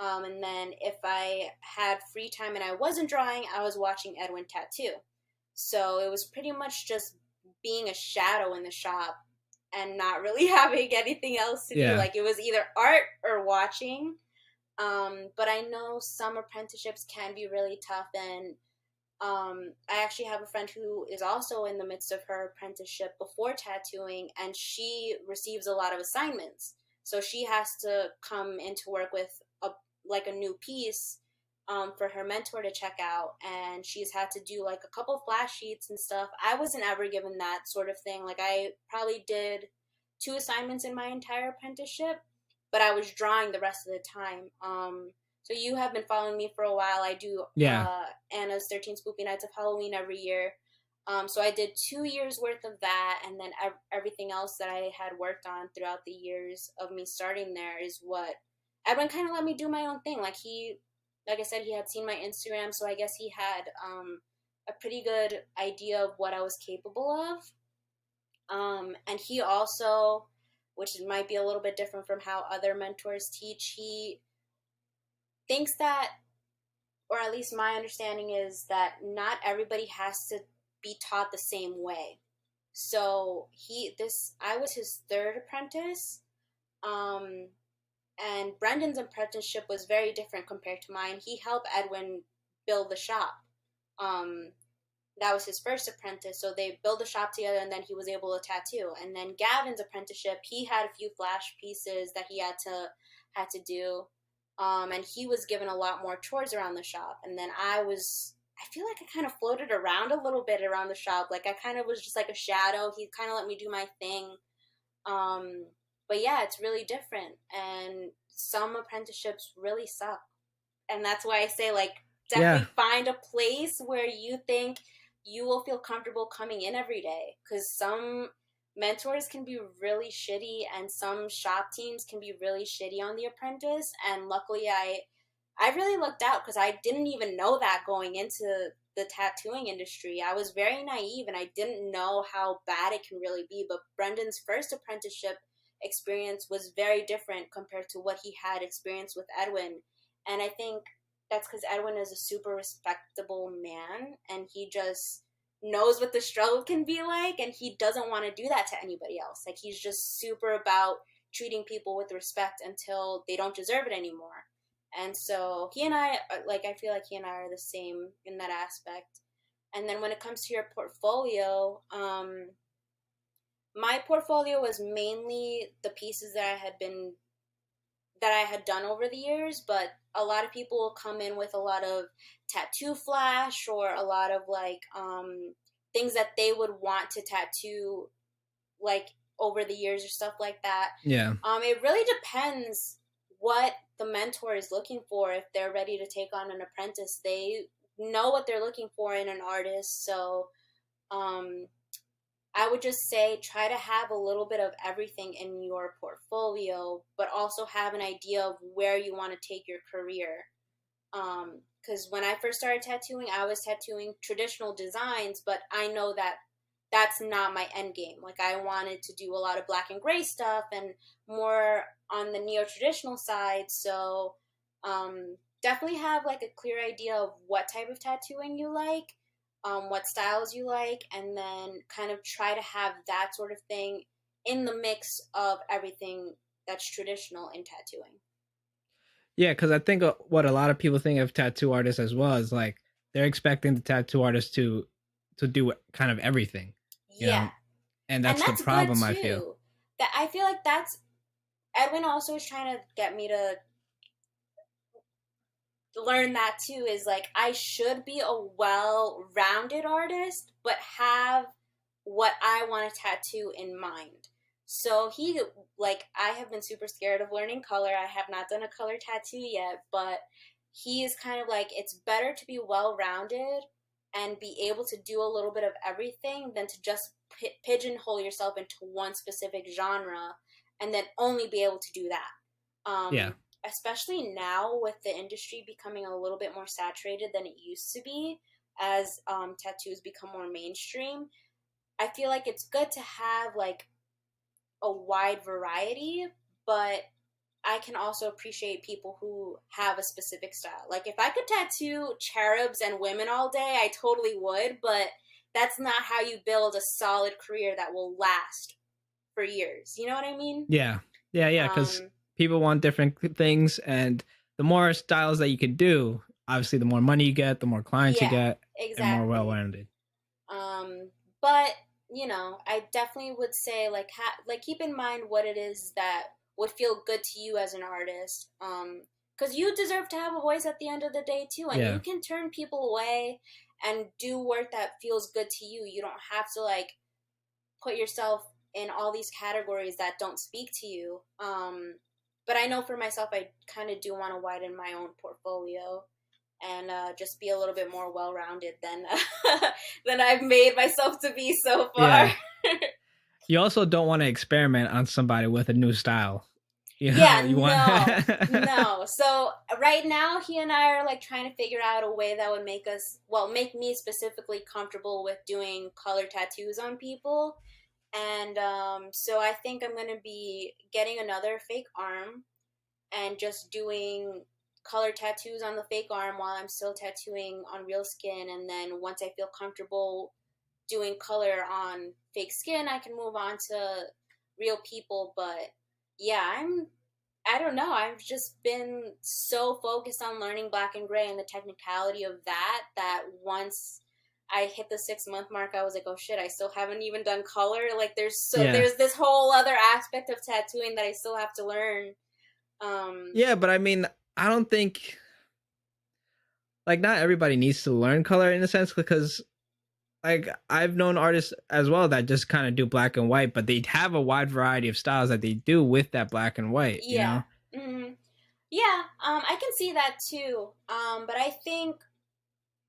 And then if I had free time and I wasn't drawing, I was watching Edwin tattoo. So it was pretty much just being a shadow in the shop and not really having anything else to do. Like it was either art or watching. But I know some apprenticeships can be really tough, and I actually have a friend who is also in the midst of her apprenticeship before tattooing, and she receives a lot of assignments. So she has to come into work with a new piece for her mentor to check out, and she's had to do like a couple flash sheets and stuff. I wasn't ever given that sort of thing. Like I probably did 2 assignments in my entire apprenticeship, but I was drawing the rest of the time. So you have been following me for a while. I do Anna's 13 Spooky Nights of Halloween every year. So I did 2 years worth of that, and then everything else that I had worked on throughout the years of me starting there is what Edwin kind of let me do my own thing. Like I said, he had seen my Instagram, so I guess he had a pretty good idea of what I was capable of. And he also, which might be a little bit different from how other mentors teach, he thinks that, or at least my understanding is that not everybody has to be taught the same way. So I was his 3rd apprentice. And Brendan's apprenticeship was very different compared to mine. He helped Edwin build the shop. That was his first apprentice, so they built the shop together, and then he was able to tattoo. And then Gavin's apprenticeship, he had a few flash pieces that he had to do, and he was given a lot more chores around the shop. And then I feel like I kind of floated around a little bit around the shop. Like I kind of was just like a shadow. He kind of let me do my thing. But yeah, it's really different, and some apprenticeships really suck. And that's why I say, like, definitely find a place where you think you will feel comfortable coming in every day, because some mentors can be really shitty, and some shop teams can be really shitty on the apprentice. And luckily I really lucked out, because I didn't even know that going into the tattooing industry. I was very naive, and I didn't know how bad it can really be. But Brendan's first apprenticeship experience was very different compared to what he had experienced with Edwin. And I think that's because Edwin is a super respectable man, and he just knows what the struggle can be like, and he doesn't want to do that to anybody else. Like, he's just super about treating people with respect until they don't deserve it anymore. And so he and I, like, I feel like he and I are the same in that aspect. And then when it comes to your portfolio, my portfolio was mainly the pieces that I had done over the years, but a lot of people will come in with a lot of tattoo flash, or a lot of like things that they would want to tattoo like over the years or stuff like that. Yeah. It really depends what the mentor is looking for. If they're ready to take on an apprentice, they know what they're looking for in an artist. So I would just say try to have a little bit of everything in your portfolio, but also have an idea of where you want to take your career. Because when I first started tattooing, I was tattooing traditional designs, but I know that that's not my end game. Like, I wanted to do a lot of black and gray stuff and more on the neo-traditional side. So definitely have like a clear idea of what type of tattooing you like, what styles you like, and then kind of try to have that sort of thing in the mix of everything that's traditional in tattooing. Yeah, because I think what a lot of people think of tattoo artists as well is like they're expecting the tattoo artist to do kind of everything. You know? And that's the problem, I feel. I feel like that's Edwin also is trying to get me to learn that too, is like I should be a well-rounded artist, but have what I want to tattoo in mind. So I have been super scared of learning color. I have not done a color tattoo yet, but he is kind of like, it's better to be well-rounded, and be able to do a little bit of everything than to just pigeonhole yourself into one specific genre and then only be able to do that. Yeah. Especially now with the industry becoming a little bit more saturated than it used to be, as tattoos become more mainstream, I feel like it's good to have like a wide variety, but I can also appreciate people who have a specific style. Like if I could tattoo cherubs and women all day, I totally would, but that's not how you build a solid career that will last for years. You know what I mean? Yeah. Because people want different things, and the more styles that you could do, obviously, the more money you get, the more clients you get, exactly. and more well-rounded. But you know, I definitely would say like keep in mind what it is that would feel good to you as an artist. Because you deserve to have a voice at the end of the day too, and you can turn people away and do work that feels good to you. You don't have to like put yourself in all these categories that don't speak to you. But I know for myself, I kind of do want to widen my own portfolio and just be a little bit more well-rounded than than I've made myself to be so far. Yeah. You also don't want to experiment on somebody with a new style. You know, yeah, no. So right now, he and I are like trying to figure out a way that would make me specifically comfortable with doing color tattoos on people. And so I think I'm going to be getting another fake arm and just doing color tattoos on the fake arm while I'm still tattooing on real skin. And then once I feel comfortable doing color on fake skin, I can move on to real people. But yeah, I don't know. I've just been so focused on learning black and gray and the technicality of that once I hit the 6-month mark, I was like, oh shit, I still haven't even done color. Like there's this whole other aspect of tattooing that I still have to learn. Yeah, but I mean, I don't think like not everybody needs to learn color in a sense, because like I've known artists as well that just kind of do black and white, but they have a wide variety of styles that they do with that black and white. Yeah. You know? Mm-hmm. Yeah. I can see that too. But I think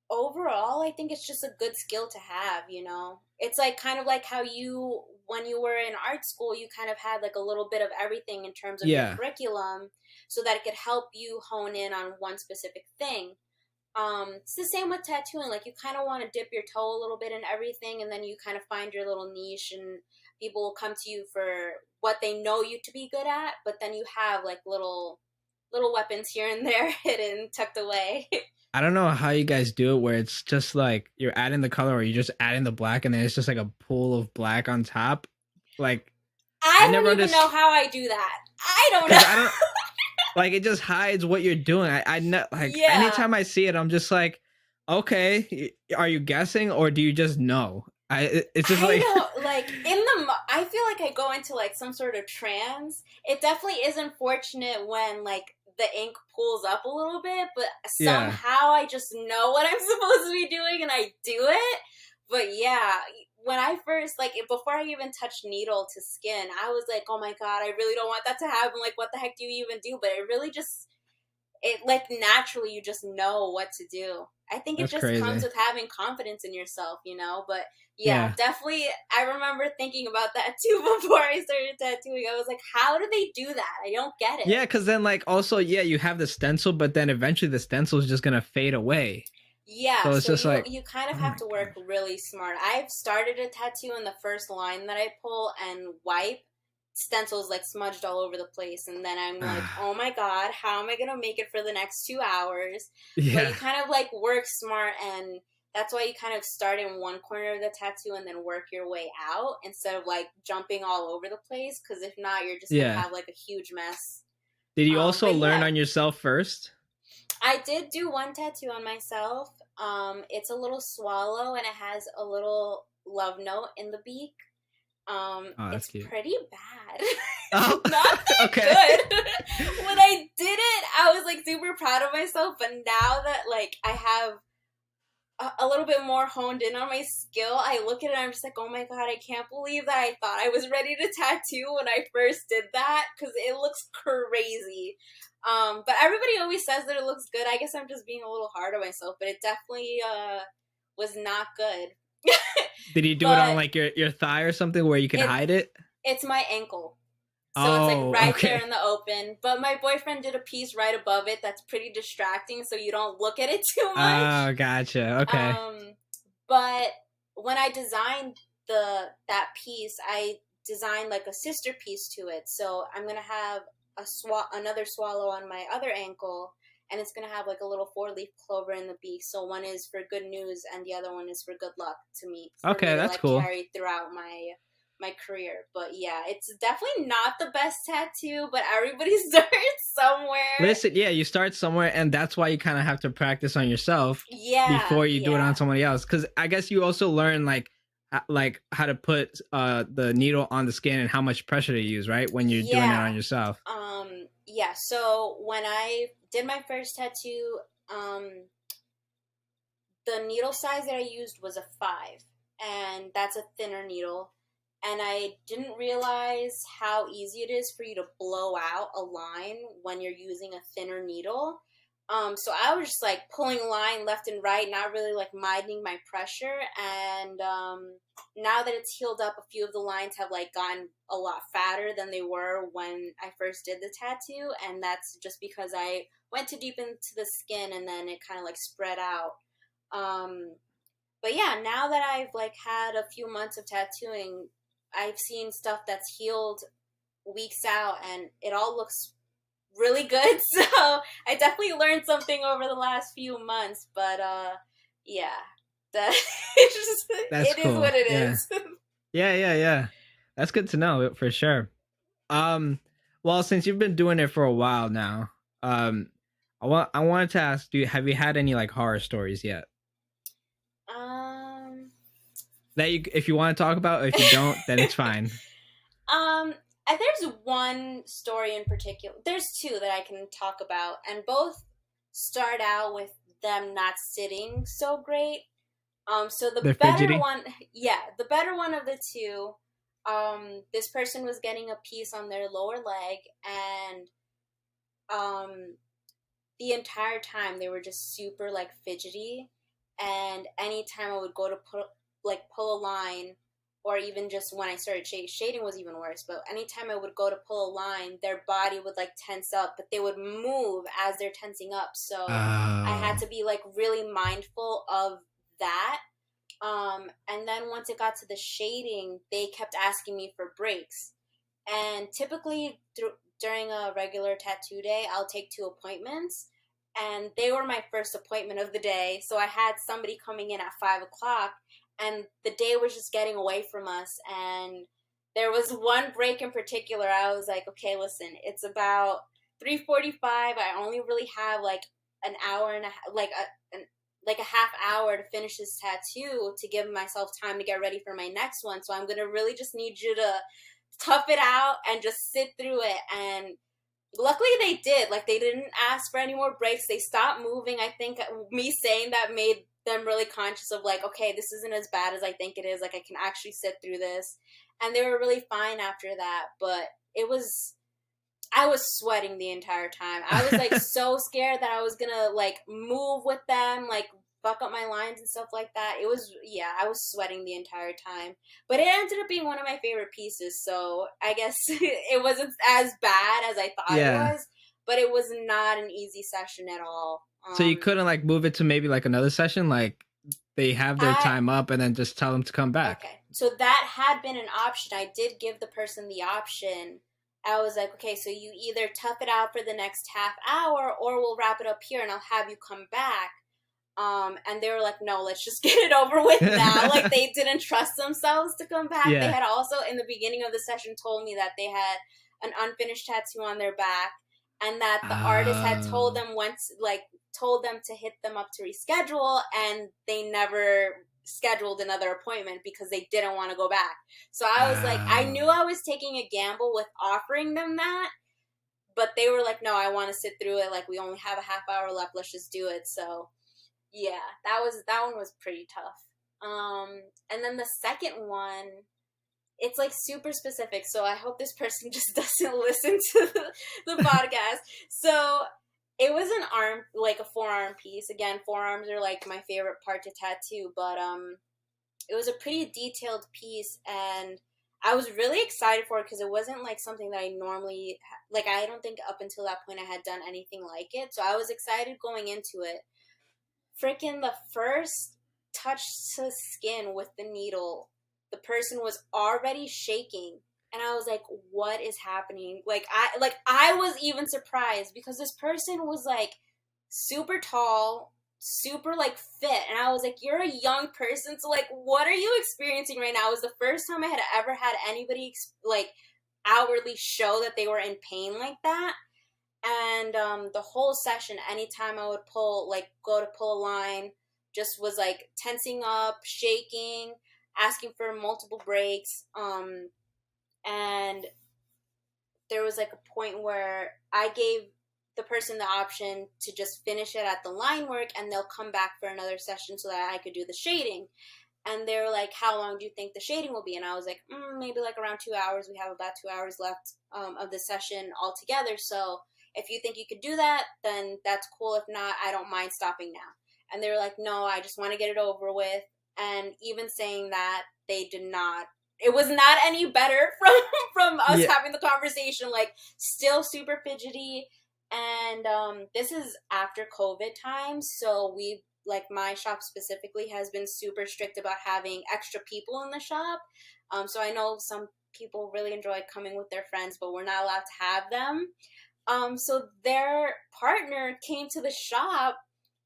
overall, I think it's just a good skill to have, you know? It's like kind of like how when you were in art school, you kind of had like a little bit of everything in terms of your curriculum so that it could help you hone in on one specific thing. It's the same with tattooing. Like you kind of want to dip your toe a little bit in everything, and then you kind of find your little niche, and people will come to you for what they know you to be good at. But then you have like little weapons here and there hidden, tucked away. I don't know how you guys do it, where it's just like you're adding the color, or you just adding the black, and then it's just like a pool of black on top. Like I don't even know how I do that. I don't know. Like it just hides what you're doing. I know, like anytime I see it, I'm just like, okay, are you guessing or do you just know? It's just like like I feel like I go into like some sort of trance. It definitely is unfortunate when like the ink pulls up a little bit, but somehow I just know what I'm supposed to be doing and I do it. But yeah, when I first, like, before I even touched needle to skin, I was like, oh my god, I really don't want that to happen. Like, what the heck do you even do? But it really just, like, naturally, you just know what to do. I think it just comes with having confidence in yourself, you know? But yeah, definitely, I remember thinking about that too before I started tattooing. I was like, how do they do that? I don't get it. Yeah, because then, like, also, you have the stencil, but then eventually the stencil is just going to fade away. Yeah, so it's just like, you kind of have to work really smart. I've started a tattoo, and the first line that I pull and wipe, stencils like smudged all over the place, and then I'm like, oh my god, how am I gonna make it for the next 2 hours? Yeah. But you kind of like work smart, and that's why you kind of start in one corner of the tattoo and then work your way out instead of like jumping all over the place, because if not, you're just gonna have like a huge mess. Did you also learn on yourself first? I did do one tattoo on myself. It's a little swallow, and it has a little love note in the beak. It's cute. Pretty bad. Not that good. When I did it, I was like super proud of myself, but now that like I have a little bit more honed in on my skill, I look at it and I'm just like, oh my god, I can't believe that I thought I was ready to tattoo when I first did that, because it looks crazy. But everybody always says that it looks good. I guess I'm just being a little hard on myself, but it definitely was not good. Did you do it on like your thigh or something where you could hide it? It's my ankle. So it's like right okay. there in the open. But my boyfriend did a piece right above it that's pretty distracting, so you don't look at it too much. Oh, gotcha. Okay. But when I designed that piece, I designed like a sister piece to it. So I'm gonna have another swallow on my other ankle, and it's gonna have like a little 4-leaf clover in the beak. So one is for good news, and the other one is for good luck to me. Okay, that's like, cool. Carry throughout my career. But yeah, it's definitely not the best tattoo, but everybody starts somewhere. Listen, yeah, you start somewhere, and that's why you kind of have to practice on yourself before you do it on somebody else. Because I guess you also learn like how to put the needle on the skin and how much pressure to use, right, when you're doing it on yourself. Yeah, so when I did my first tattoo, the needle size that I used was a 5, and that's a thinner needle. And I didn't realize how easy it is for you to blow out a line when you're using a thinner needle. So I was just like pulling a line left and right, not really like minding my pressure. And now that it's healed up, a few of the lines have like gotten a lot fatter than they were when I first did the tattoo. And that's just because I went too deep into the skin, and then it kind of like spread out. But yeah, now that I've like had a few months of tattooing, I've seen stuff that's healed weeks out, and it all looks really good. So I definitely learned something over the last few months. But yeah, it cool. Is what it is. Yeah. That's good to know for sure. Well, since you've been doing it for a while now, I wanted to ask, have you had any like horror stories yet? That if you want to talk about, if you don't, then it's fine. There's one story in particular. There's two that I can talk about, and both start out with them not sitting so great. So the better one, the better one of the two, this person was getting a piece on their lower leg, and the entire time they were just super like fidgety, and anytime I would go to pull a line, or even just when I started shading was even worse, but anytime I would go to pull a line, their body would like tense up, but they would move as they're tensing up. So I had to be like really mindful of that. And then once it got to the shading, they kept asking me for breaks. And typically during a regular tattoo day, I'll take 2 appointments. And they were my first appointment of the day. So I had somebody coming in at 5 o'clock, and the day was just getting away from us. And there was one break in particular. I was like, okay, listen, it's about 3:45. I only really have like an hour and a half hour to finish this tattoo to give myself time to get ready for my next one. So I'm going to really just need you to tough it out and just sit through it. And luckily they did. Like, they didn't ask for any more breaks. They stopped moving. I think me saying that made them really conscious of like, okay, this isn't as bad as I think it is. Like, I can actually sit through this. And they were really fine after that. But I was sweating the entire time. I was like so scared that I was gonna like move with them, like fuck up my lines and stuff like that. I was sweating the entire time. But it ended up being one of my favorite pieces, so I guess it wasn't as bad as I thought it was, but it was not an easy session at all. So you couldn't like move it to maybe like another session, like they have their time up and then just tell them to come back? Okay, so that had been an option. I did give the person the option. I was like, okay, so you either tough it out for the next half hour, or we'll wrap it up here and I'll have you come back. And they were like, no, let's just get it over with now. Like, they didn't trust themselves to come back. Yeah. They had also, in the beginning of the session, told me that they had an unfinished tattoo on their back, and that the artist had told them to hit them up to reschedule, and they never scheduled another appointment because they didn't want to go back. So I was like, I knew I was taking a gamble with offering them that, but they were like, no, I want to sit through it. Like, we only have a half hour left. Let's just do it. So yeah, that one was pretty tough. And then the second one, it's like super specific. So I hope this person just doesn't listen to the podcast. So it was an a forearm piece. Again, forearms are like my favorite part to tattoo, but it was a pretty detailed piece, and I was really excited for it because it wasn't like something that I normally like. I don't think up until that point I had done anything like it, so I was excited going into it. Freaking the first touch to skin with the needle, the person was already shaking, and I was like, what is happening? I was even surprised because this person was like super tall, super like fit, and I was like, you're a young person, so like what are you experiencing right now? It was the first time I had ever had anybody like outwardly show that they were in pain like that. And the whole session, anytime I would go to pull a line, just was like tensing up, shaking, asking for multiple breaks. And there was like a point where I gave the person the option to just finish it at the line work, and they'll come back for another session so that I could do the shading. And they were like, how long do you think the shading will be? And I was like, maybe like around 2 hours. We have about 2 hours left of the session altogether. So if you think you could do that, then that's cool. If not, I don't mind stopping now. And they were like, no, I just want to get it over with. And even saying that, they did not. It was not any better from us having the conversation. Like, still super fidgety. And this is after COVID times, so my shop specifically has been super strict about having extra people in the shop. So I know some people really enjoy coming with their friends, but we're not allowed to have them. So their partner came to the shop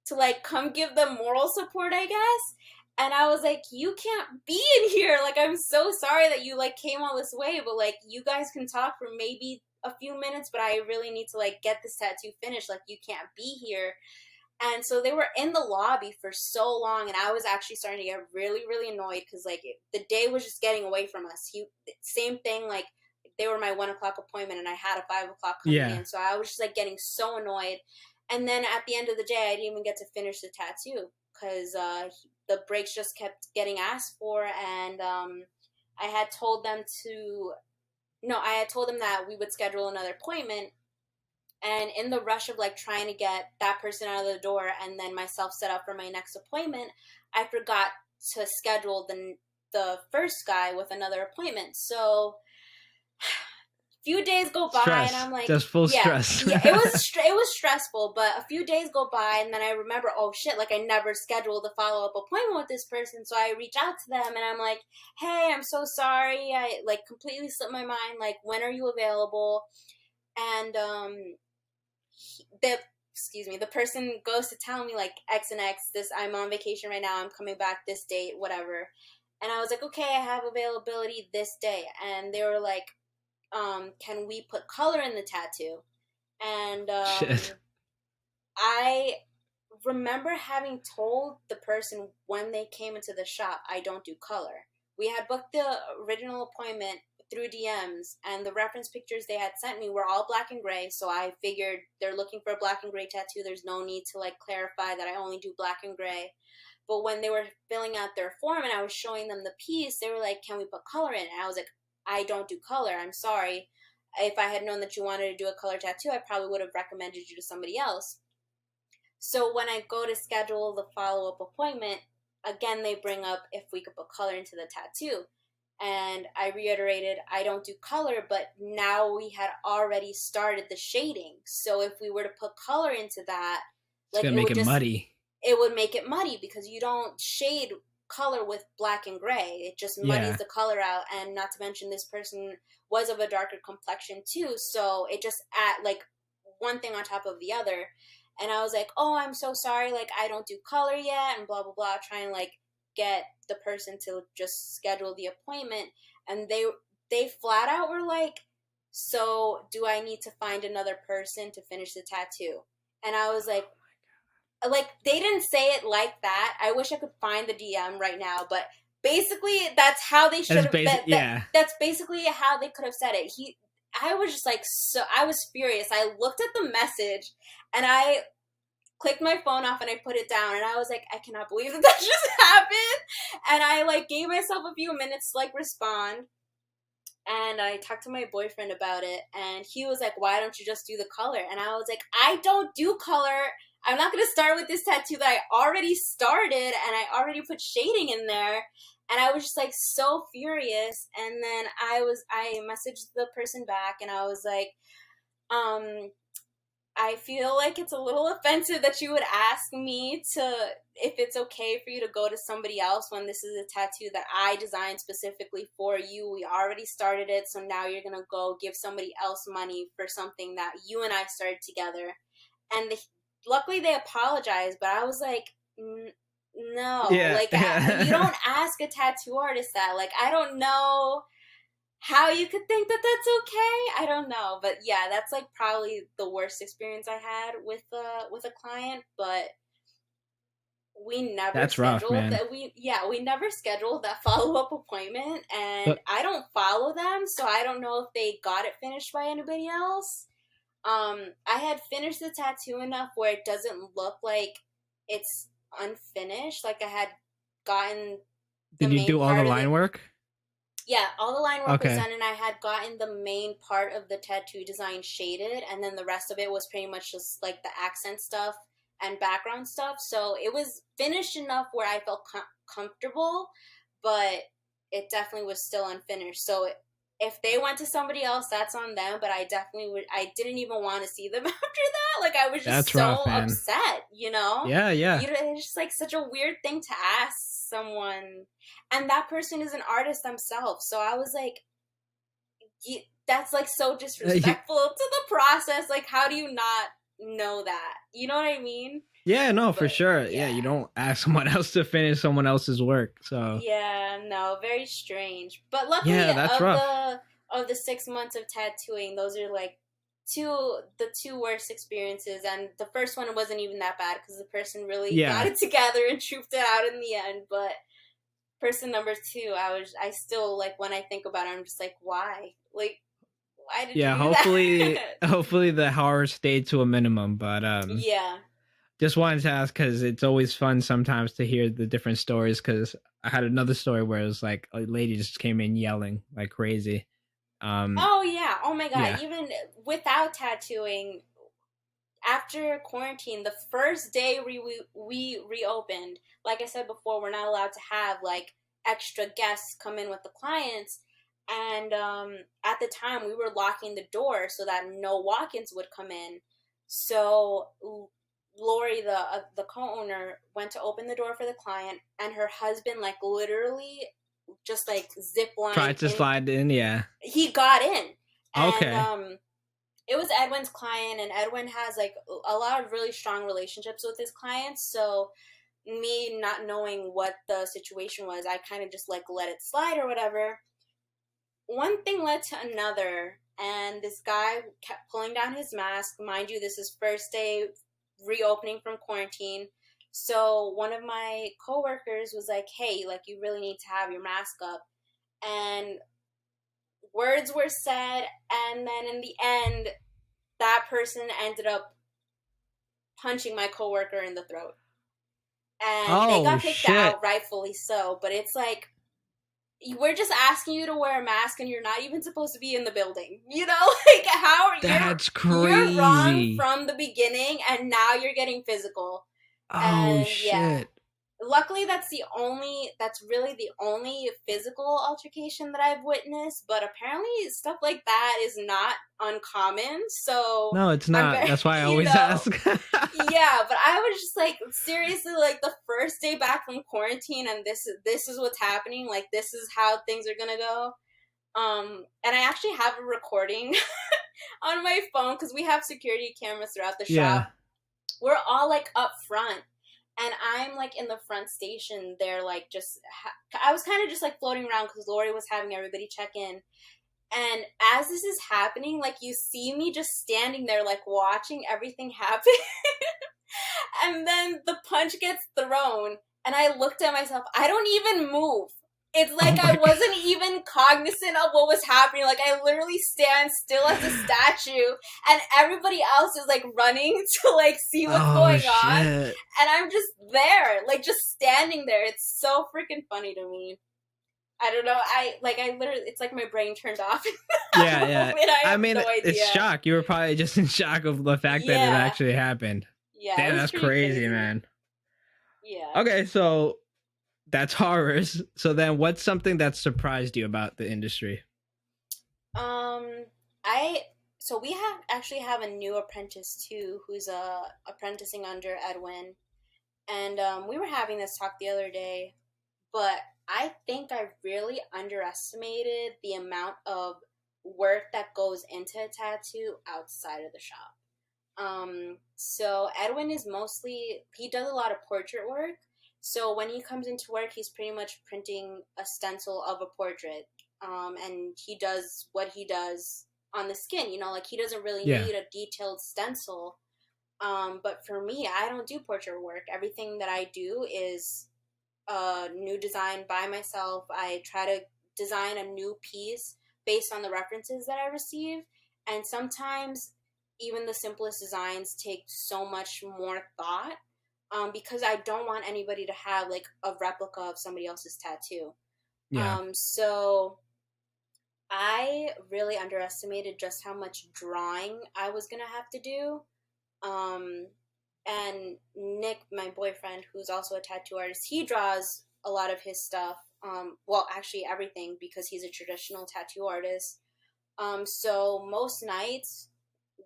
to like come give them moral support, I guess. And I was like, you can't be in here. Like, I'm so sorry that you like came all this way, but like you guys can talk for maybe a few minutes, but I really need to like get this tattoo finished. Like, you can't be here. And so they were in the lobby for so long, and I was actually starting to get really, really annoyed because like the day was just getting away from us. Same thing, like they were my 1 o'clock appointment, and I had a 5 o'clock coming in, so I was just like getting so annoyed. And then at the end of the day, I didn't even get to finish the tattoo because the breaks just kept getting asked for, and I had told them that we would schedule another appointment. And in the rush of like trying to get that person out of the door and then myself set up for my next appointment, I forgot to schedule the first guy with another appointment. So a few days go by and I'm like, just full stress. Yeah, it was stressful, but a few days go by and then I remember, oh shit, like I never scheduled a follow-up appointment with this person. So I reach out to them and I'm like, hey, I'm so sorry. I like completely slipped my mind. Like, when are you available? And the person goes to tell me like X and X, I'm on vacation right now, I'm coming back this date, whatever. And I was like, okay, I have availability this day. And they were like, can we put color in the tattoo? And I remember having told the person when they came into the shop, I don't do color. We had booked the original appointment through DMs, and the reference pictures they had sent me were all black and gray, so I figured they're looking for a black and gray tattoo. There's no need to like clarify that I only do black and gray. But when they were filling out their form and I was showing them the piece, they were like, can we put color in it? And I was like, I don't do color, I'm sorry. If I had known that you wanted to do a color tattoo, I probably would have recommended you to somebody else. So when I go to schedule the follow-up appointment, again, they bring up if we could put color into the tattoo. And I reiterated, I don't do color, but now we had already started the shading. So if we were to put color into that, it's gonna make it muddy. It would make it muddy because you don't shade color with black and gray. It just muddies the color out. And not to mention, this person was of a darker complexion too. So it just add like one thing on top of the other. And I was like, oh, I'm so sorry. Like, I don't do color yet, and blah, blah, blah, trying to like get the person to just schedule the appointment. And they flat out were like, so do I need to find another person to finish the tattoo? And I was like, they didn't say it like that. I wish I could find the DM right now, but basically that's how they should have. That's basically how they could have said it. I was just like, I was furious. I looked at the message and I clicked my phone off and I put it down and I was like, I cannot believe that just happened. And I like gave myself a few minutes to like respond. And I talked to my boyfriend about it, and he was like, why don't you just do the color? And I was like, I don't do color. I'm not going to start with this tattoo that I already started, and I already put shading in there. And I was just like so furious. And then I messaged the person back, and I was like, I feel like it's a little offensive that you would ask me if it's okay for you to go to somebody else when this is a tattoo that I designed specifically for you. We already started it, so now you're going to go give somebody else money for something that you and I started together. And luckily they apologized, but I was like, no. You don't ask a tattoo artist that. Like, I don't know how you could think that that's okay. I don't know, but yeah, that's like probably the worst experience I had with a client. But we never scheduled that. We never scheduled that follow-up appointment, and I don't follow them, so I don't know if they got it finished by anybody else. I had finished the tattoo enough where it doesn't look like it's unfinished. Like, I had gotten. Did you do all the line work? Yeah, all the line work was done, and I had gotten the main part of the tattoo design shaded, and then the rest of it was pretty much just like the accent stuff and background stuff. So it was finished enough where I felt comfortable, but it definitely was still unfinished. So if they went to somebody else, that's on them, but I didn't even want to see them after that. Like, I was just upset, you know? Yeah. It's just like such a weird thing to ask someone, and that person is an artist themselves. So I was like, that's like so disrespectful to the process. Like, how do you not know that? You know what I mean? Yeah, no, for sure. Yeah, you don't ask someone else to finish someone else's work. So yeah, no, very strange. But luckily, of the 6 months of tattooing, those are like the two worst experiences. And the first one wasn't even that bad because the person really got it together and trooped it out in the end. But person number 2, I still, like, when I think about it, I'm just like, why? Like, why did you do that? Hopefully the horror stayed to a minimum. But yeah. Just wanted to ask because it's always fun sometimes to hear the different stories. Because I had another story where it was like a lady just came in yelling like crazy. Oh yeah! Oh my god! Yeah. Even without tattooing, after quarantine, the first day we reopened, like I said before, we're not allowed to have like extra guests come in with the clients, and at the time we were locking the door so that no walk-ins would come in. So Lori, the co-owner, went to open the door for the client, and her husband, like, literally just like zip line tried to slide in. He got in. And, okay. It was Edwin's client, and Edwin has like a lot of really strong relationships with his clients. So me not knowing what the situation was, I kind of just like let it slide or whatever. One thing led to another, and this guy kept pulling down his mask. Mind you, this is first day reopening from quarantine. So one of my coworkers was like, hey, like, you really need to have your mask up. And words were said, and then in the end, that person ended up punching my coworker in the throat. And they got kicked out, rightfully so. But it's like, we're just asking you to wear a mask, and you're not even supposed to be in the building. You know, like, how are you? That's crazy. You're wrong from the beginning, and now you're getting physical. Shit. Yeah. Luckily, that's really the only physical altercation that I've witnessed, but apparently stuff like that is not uncommon. So no, it's not. That's why I always ask. Yeah, but I was just like, seriously, like, the first day back from quarantine, and this is what's happening. Like, this is how things are gonna go. And I actually have a recording on my phone because we have security cameras throughout the shop. We're all like up front. And I'm, like, in the front station there, like, just, I was kind of just, like, floating around because Lori was having everybody check in. And as this is happening, like, you see me just standing there, like, watching everything happen. And then the punch gets thrown, and I looked at myself. I don't even move. It's like I wasn't even cognizant of what was happening. Like, I literally stand still as a statue, and everybody else is, like, running to, like, see what's going on. And I'm just there, like, just standing there. It's so freaking funny to me. I don't know. I literally, it's like my brain turned off. Yeah. I have mean, no idea. it's shock. You were probably just in shock of the fact that it actually happened. Yeah, damn, that's crazy, man. Yeah. Okay, so that's horrors. So then, what's something that surprised you about the industry? So we actually have a new apprentice too, who's apprenticing under Edwin, and we were having this talk the other day, but I think I really underestimated the amount of work that goes into a tattoo outside of the shop. So Edwin is he does a lot of portrait work. So when he comes into work, he's pretty much printing a stencil of a portrait. And he does what he does on the skin, like he doesn't really need a detailed stencil. But for me, I don't do portrait work. Everything that I do is a new design by myself. I try to design a new piece based on the references that I receive. And sometimes even the simplest designs take so much more thought, because I don't want anybody to have like a replica of somebody else's tattoo. So I really underestimated just how much drawing I was going to have to do. And Nick, my boyfriend, who's also a tattoo artist, he draws a lot of his stuff. Well, actually everything, because he's a traditional tattoo artist. So most nights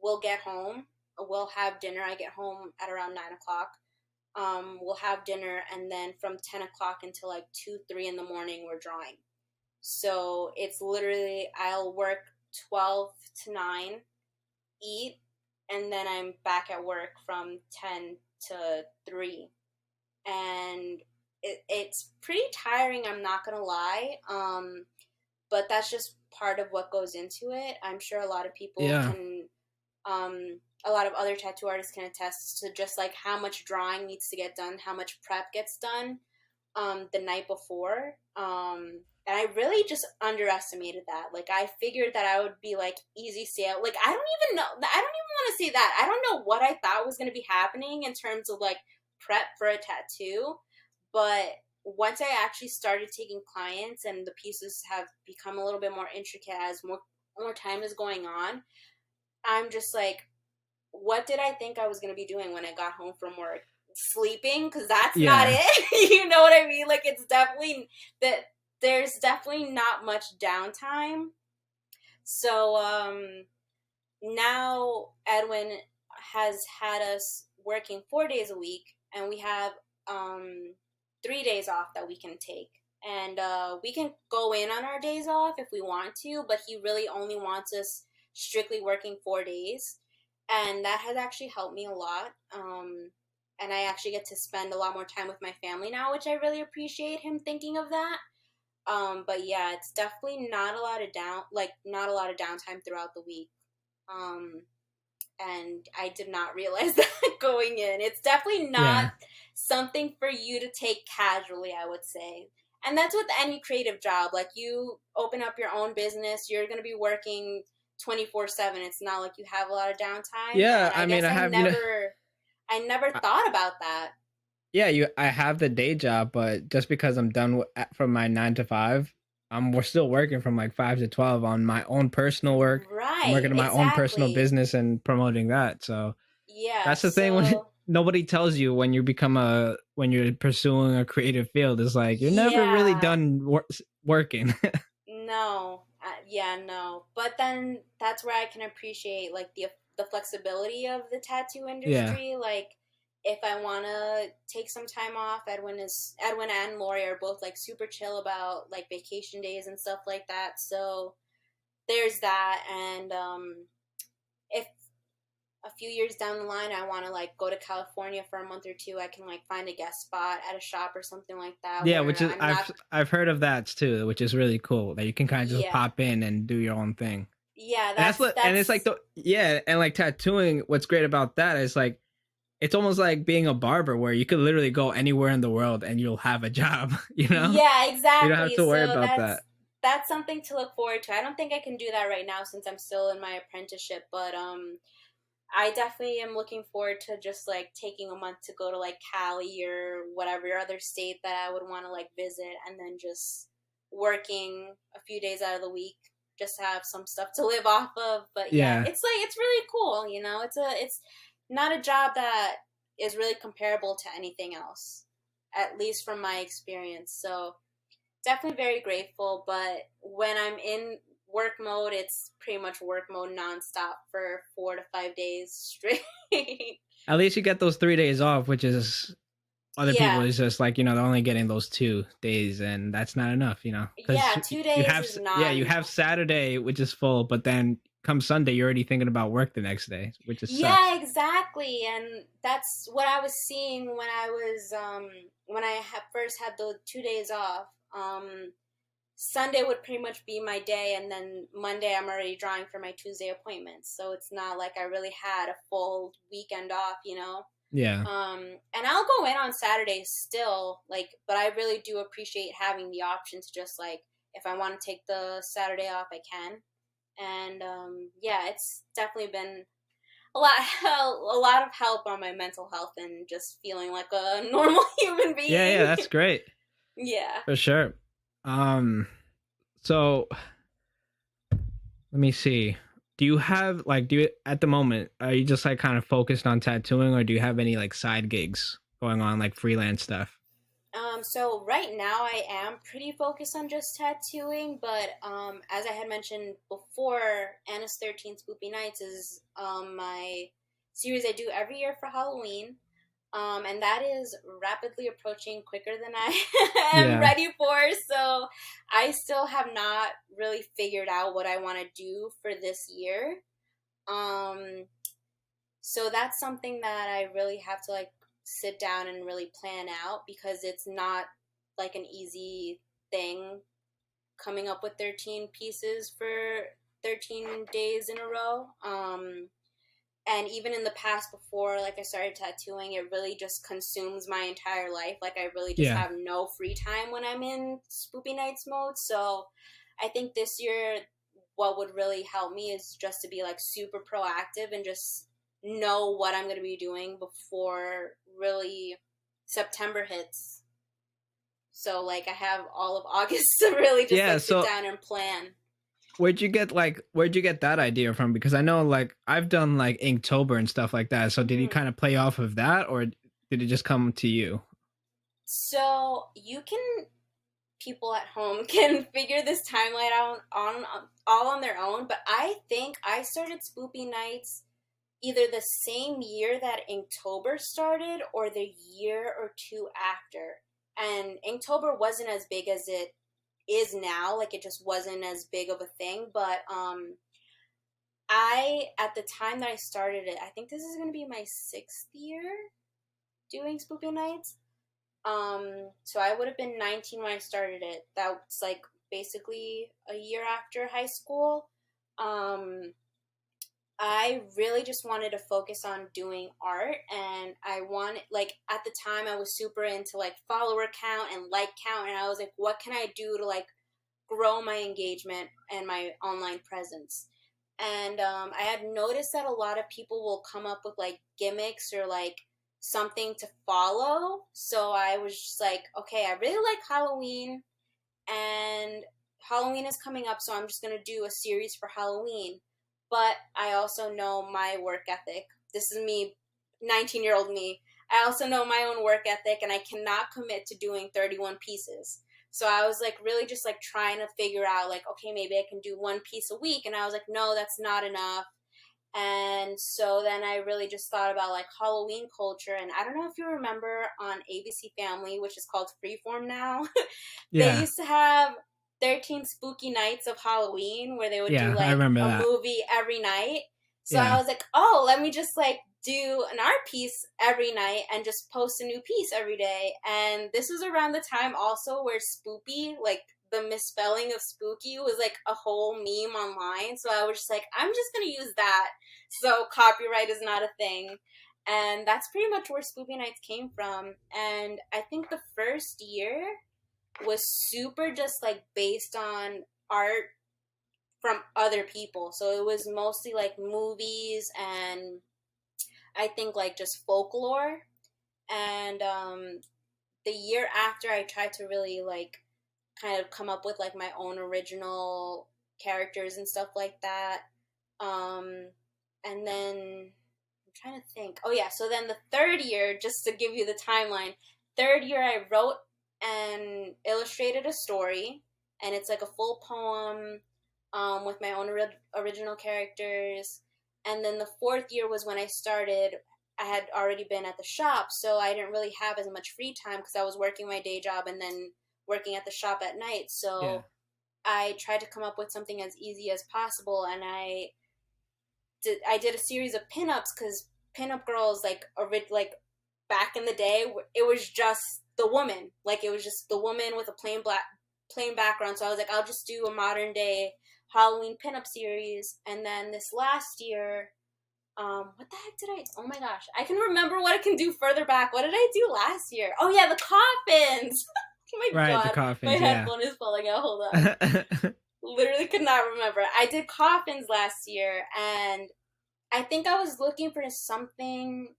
we'll get home, we'll have dinner. I get home at around 9 o'clock. We'll have dinner, and then from 10 o'clock until like 2, 3 in the morning, we're drawing. So it's literally, I'll work 12 to 9, eat, and then I'm back at work from 10 to 3. And it's pretty tiring, I'm not gonna lie. But that's just part of what goes into it. I'm sure a lot of people can, a lot of other tattoo artists can attest to just like how much drawing needs to get done, how much prep gets done the night before. And I really just underestimated that. Like, I figured that I would be like easy sale. Like, I don't even want to say that. I don't know what I thought was going to be happening in terms of like prep for a tattoo. But once I actually started taking clients and the pieces have become a little bit more intricate as more time is going on, I'm just like, what did I think I was going to be doing when I got home from work? Sleeping? Because that's not it. You know what I mean? Like, it's definitely that there's definitely not much downtime. So now Edwin has had us working 4 days a week, and we have 3 days off that we can take. And we can go in on our days off if we want to, but he really only wants us strictly working 4 days. And that has actually helped me a lot. And I actually get to spend a lot more time with my family now, which I really appreciate him thinking of that. But yeah, it's definitely not a lot of downtime throughout the week. And I did not realize that going in. It's definitely not something for you to take casually, I would say. And that's with any creative job. Like, you open up your own business, you're going to be working 24/7. It's not like you have a lot of downtime. Yeah, and I never thought about that. Yeah, I have the day job, but just because I'm done from my 9 to 5, we're still working from like 5 to 12 on my own personal work. Right. I'm working on my own personal business and promoting that. So yeah, that's the thing when nobody tells you when you when you're pursuing a creative field, is like you're never really done working. No. No. But then that's where I can appreciate like the flexibility of the tattoo industry. Like, if I want to take some time off, Edwin and Lori are both like super chill about like vacation days and stuff like that. So there's that. And if a few years down the line I want to like go to California for a month or two, I can like find a guest spot at a shop or something like that. Yeah, which is I've heard of that too, which is really cool. That you can kind of just pop in and do your own thing. Yeah, and it's like and like tattooing. What's great about that is like it's almost like being a barber, where you could literally go anywhere in the world and you'll have a job. You know? Yeah, exactly. You don't have to worry about that. That's something to look forward to. I don't think I can do that right now since I'm still in my apprenticeship, but I definitely am looking forward to just like taking a month to go to like Cali or whatever other state that I would want to like visit, and then just working a few days out of the week just to have some stuff to live off of. But yeah, Yeah. it's like, it's really cool, you know. It's not a job that is really comparable to anything else, at least from my experience. So definitely very grateful. But when I'm in work mode, it's pretty much work mode nonstop for 4 to 5 days straight. At least you get those 3 days off, which is other people Yeah. is just like, they're only getting those 2 days, and that's not enough, because Yeah, 2 days is not you have enough. Saturday, which is full, but then come Sunday, you're already thinking about work the next day, which just sucks. Yeah, exactly. And that's what I was seeing when I was when I first had the 2 days off. Sunday would pretty much be my day, and then Monday I'm already drawing for my Tuesday appointments. So it's not like I really had a full weekend off, you know. Yeah. And I'll go in on Saturdays still, like, but I really do appreciate having the option to just like, if I want to take the Saturday off, I can. And yeah, it's definitely been a lot, a lot of help on my mental health and just feeling like a normal human being. Yeah, that's great. Yeah. For sure. So let me see. Do you have at the moment, are you just like kind of focused on tattooing, or do you have any like side gigs going on, like freelance stuff? So right now I am pretty focused on just tattooing, but as I had mentioned before, Anna's 13 Spoopy Nights is my series I do every year for Halloween. And that is rapidly approaching quicker than I am ready for. So I still have not really figured out what I want to do for this year. So that's something that I really have to like sit down and really plan out, because it's not like an easy thing coming up with 13 pieces for 13 days in a row. And even in the past, before like I started tattooing, it really just consumes my entire life. Like I really just have no free time when I'm in Spoopy Nights mode. So I think this year what would really help me is just to be like super proactive and just know what I'm going to be doing before really September hits. So like I have all of August to really just sit down and plan. Where'd you get that idea from? Because I know like I've done like Inktober and stuff like that. So did you kind of play off of that, or did it just come to you? So people at home can figure this timeline out on all on their own. But I think I started Spoopy Nights either the same year that Inktober started or the year or two after. And Inktober wasn't as big as it is now. Like it just wasn't as big of a thing. But I, at the time that I started it, I think this is going to be my 6th year doing Spoopy Nights. So I would have been 19 when I started it. That's like basically a year after high school. I really just wanted to focus on doing art, and I wanted, like, at the time I was super into like follower count and like count, and I was like, what can I do to like grow my engagement and my online presence? And I had noticed that a lot of people will come up with like gimmicks or like something to follow. So I was just like, okay, I really like Halloween, and Halloween is coming up, so I'm just going to do a series for Halloween. But I also know my work ethic. This is me, 19-year-old me. I also know my own work ethic, and I cannot commit to doing 31 pieces. So I was like really just like trying to figure out like, okay, maybe I can do one piece a week. And I was like, no, that's not enough. And so then I really just thought about like Halloween culture. And I don't know if you remember on ABC Family, which is called Freeform now, they used to have 13 spooky nights of Halloween where they would do like a movie every night. So I was like, oh, let me just like do an art piece every night and just post a new piece every day. And this was around the time also where spoopy, like the misspelling of spooky, was like a whole meme online. So I was just like, I'm just going to use that. So copyright is not a thing. And that's pretty much where Spoopy Nights came from. And I think the first year was super just like based on art from other people. So it was mostly like movies and I think like just folklore. And the year after, I tried to really like kind of come up with like my own original characters and stuff like that. And then I'm trying to think. Oh yeah, so then the third year, just to give you the timeline, third year I wrote and illustrated a story, and it's like a full poem with my own original characters. And then the fourth year was when I started. I had already been at the shop, so I didn't really have as much free time because I was working my day job and then working at the shop at night. So I tried to come up with something as easy as possible, and I did a series of pinups because pinup girls like back in the day, it was just the woman, like it was just the woman with a plain background. So I was like, I'll just do a modern day Halloween pinup series. And then this last year, what the heck did I? Oh my gosh, I can remember what I can do further back. What did I do last year? Oh yeah, the coffins. Oh my god, the coffins, my headphone is falling out. Hold on. Literally could not remember. I did coffins last year, and I think I was looking for something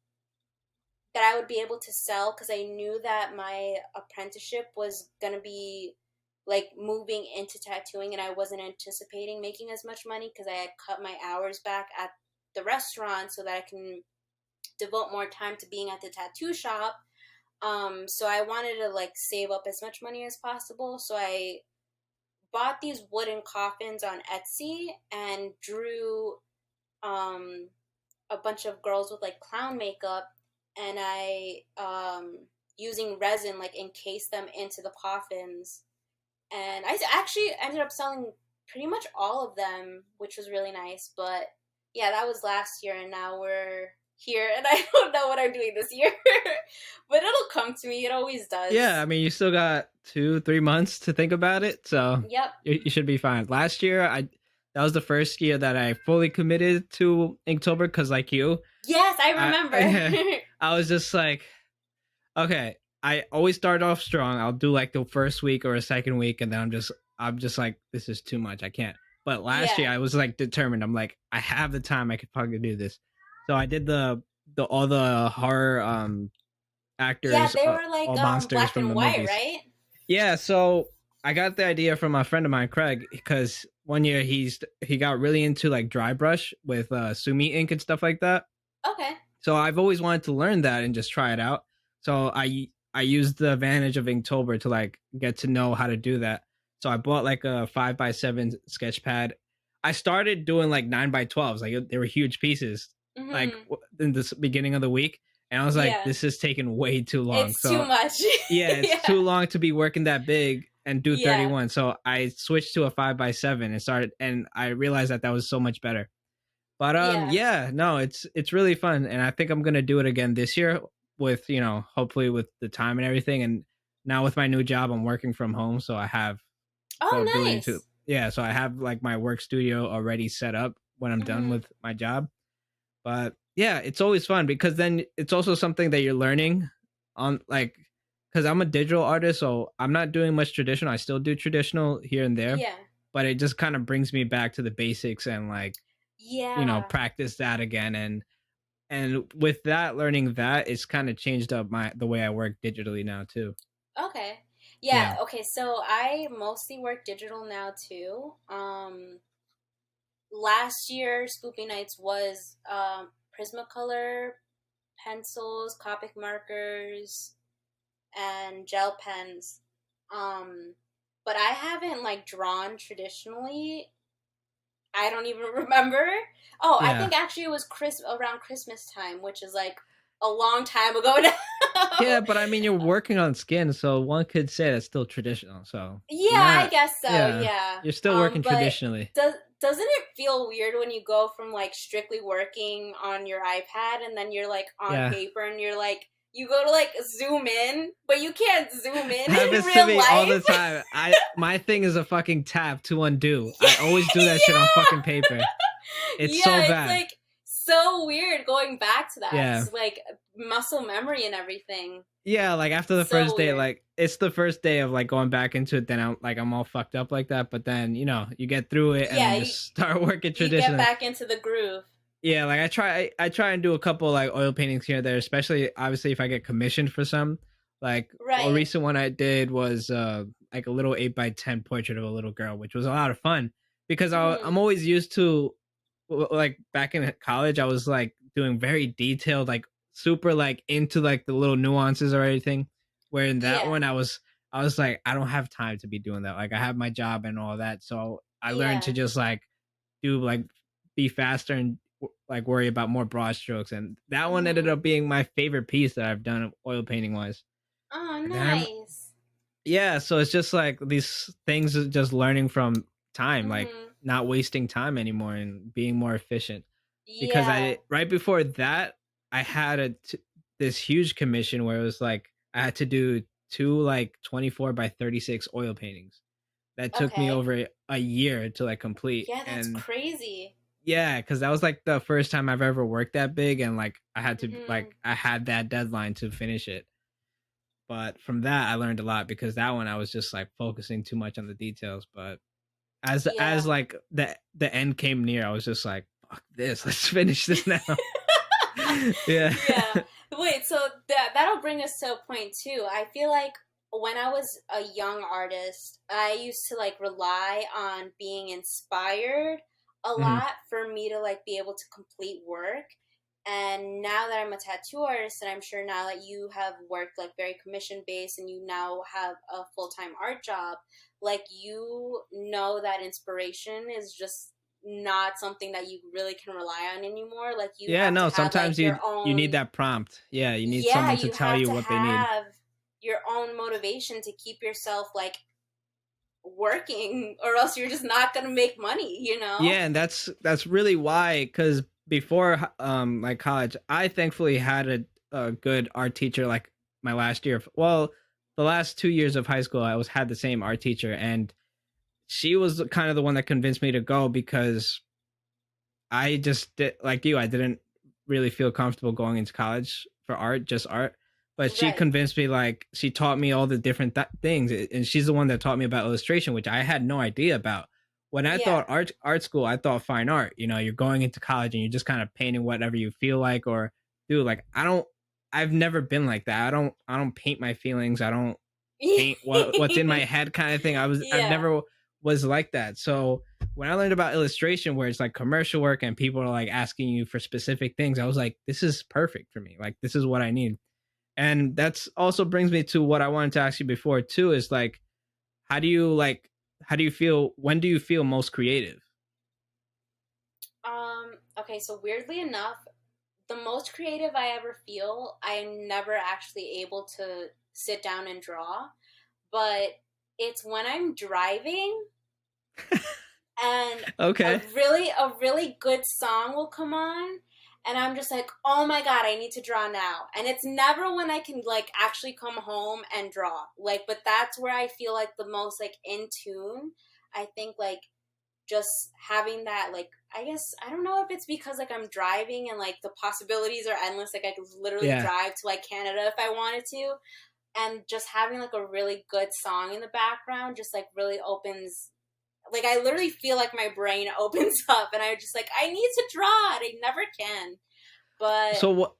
that I would be able to sell because I knew that my apprenticeship was going to be like moving into tattooing, and I wasn't anticipating making as much money because I had cut my hours back at the restaurant so that I can devote more time to being at the tattoo shop. So I wanted to like save up as much money as possible. So I bought these wooden coffins on Etsy and drew a bunch of girls with like clown makeup, and I using resin like encased them into the coffins, and I actually ended up selling pretty much all of them, which was really nice. But yeah, that was last year, and now we're here, and I don't know what I'm doing this year. But it'll come to me. It always does. Yeah, I mean, you still got 2-3 months to think about it, so yep, you should be fine. Last year, that was the first year that I fully committed to Inktober because, like you, yes, I remember. I was just like, okay, I always start off strong. I'll do like the first week or a second week, and then I'm just like, this is too much. I can't. But last year, I was like determined. I'm like, I have the time. I could probably do this. So I did all the horror actors. Yeah, they were like all monsters black from and the white, movies. right? Yeah. So I got the idea from a friend of mine, Craig, because one year he got really into like dry brush with sumi ink and stuff like that. Okay. So I've always wanted to learn that and just try it out. So I used the advantage of Inktober to like get to know how to do that. So I bought like a 5x7 sketch pad. I started doing like 9x12s, like they were huge pieces, like in the beginning of the week. And I was like, this is taking way too long. It's too much. Yeah, it's too long to be working that big and do 31. So I switched to a 5x7 and started, and I realized that was so much better. But no, it's really fun, and I think I'm gonna do it again this year with, hopefully with the time and everything. And now with my new job, I'm working from home, so I have nice. So I have like my work studio already set up when I'm done with my job. But yeah, it's always fun because then it's also something that you're learning on, like, because I'm a digital artist, so I'm not doing much traditional. I still do traditional here and there. Yeah. But it just kind of brings me back to the basics and like, practice that again. And with that, learning that, it's kind of changed up the way I work digitally now too. Okay. Yeah. Okay. So I mostly work digital now too. Last year, Spoopy Nights was Prismacolor pencils, Copic markers, and gel pens. But I haven't like drawn traditionally. I don't even remember. Oh, I think actually it was around Christmas time, which is like a long time ago now. Yeah, but I mean, you're working on skin, so one could say that's still traditional. So I guess so. Yeah, you're still working traditionally. Doesn't it feel weird when you go from like strictly working on your iPad and then you're like on paper and you're like, you go to like zoom in, but you can't zoom in real life. All the time. My thing is a fucking tab to undo. I always do that shit on fucking paper. It's so bad. It's like so weird going back to that. Yeah. It's like muscle memory and everything. Yeah, like after the first day, like it's the first day of like going back into it, then I'm all fucked up like that. But then, you get through it and then just start working traditionally. You get back into the groove. Yeah, like I try and do a couple like oil paintings here and there, especially obviously if I get commissioned for some. Like a recent one I did was like a little 8x10 portrait of a little girl, which was a lot of fun because Mm-hmm. I'm always used to, like back in college, I was like doing very detailed, like super like into like the little nuances or anything. Where in that Yeah. one, I was like, I don't have time to be doing that. Like I have my job and all that, so I learned to Yeah. just like do like be faster and like worry about more broad strokes. And that one ended Mm-hmm. up being my favorite piece that I've done oil painting wise. Oh, And then nice. yeah, so it's just like these things is just learning from time, like Mm-hmm. not wasting time anymore and being more efficient. Because Yeah. I right before that, I had this huge commission where it was like I had to do two like 24 by 36 oil paintings. That took me Okay. over a year to like complete. Yeah, that's And crazy. yeah, because that was like the first time I've ever worked that big, and like I had to Mm-hmm. like I had that deadline to finish it. But from that, I learned a lot because that one I was just like focusing too much on the details. But as Yeah. like the end came near, I was just like, fuck this, let's finish this now. Yeah. Yeah. Wait, so that'll bring us to a point too. I feel like when I was a young artist, I used to like rely on being inspired a Mhm. lot for me to like be able to complete work. And now that I'm a tattoo artist, and I'm sure now that you have worked like very commission based and you now have a full time art job, like you know that inspiration is just not something that you really can rely on anymore. Like you Yeah, have to no, have like sometimes your you need own, that prompt. Yeah, you need yeah, someone to you tell have you to what they need. have your own motivation to keep yourself like working, or else you're just not gonna make money, you know? Yeah, and that's really why, cuz before like college, I thankfully had a good art teacher like my last year. Well, the last 2 years of high school I was had the same art teacher, and she was kind of the one that convinced me to go because I just did, like you, I didn't really feel comfortable going into college for art, just art. But she Right. convinced me, like she taught me all the different things, and she's the one that taught me about illustration, which I had no idea about. When I Yeah. thought art school, I thought fine art. You know, you're going into college and you're just kind of painting whatever you feel like or do. Like I don't, I've never been like that. I don't paint my feelings. I don't paint what's in my head kind of thing. I've Yeah. never was like that. So when I learned about illustration, where it's like commercial work and people are like asking you for specific things, I was like, this is perfect for me. Like this is what I need. And that's also brings me to what I wanted to ask you before too, is like, how do you like, how do you feel, when do you feel most creative? Okay, so weirdly enough, the most creative I ever feel, I am never actually able to sit down and draw, but it's when I'm driving and Okay. a really good song will come on, and I'm just like, oh my god, I need to draw now. And it's never when I can like actually come home and draw, like, but that's where I feel like the most like in tune. I think like just having that, like, I guess I don't know if it's because like I'm driving and like the possibilities are endless, like I could literally Yeah. drive to like Canada if I wanted to, and just having like a really good song in the background just like really opens, like I literally feel like my brain opens up and I just like, I need to draw it. I never can. But So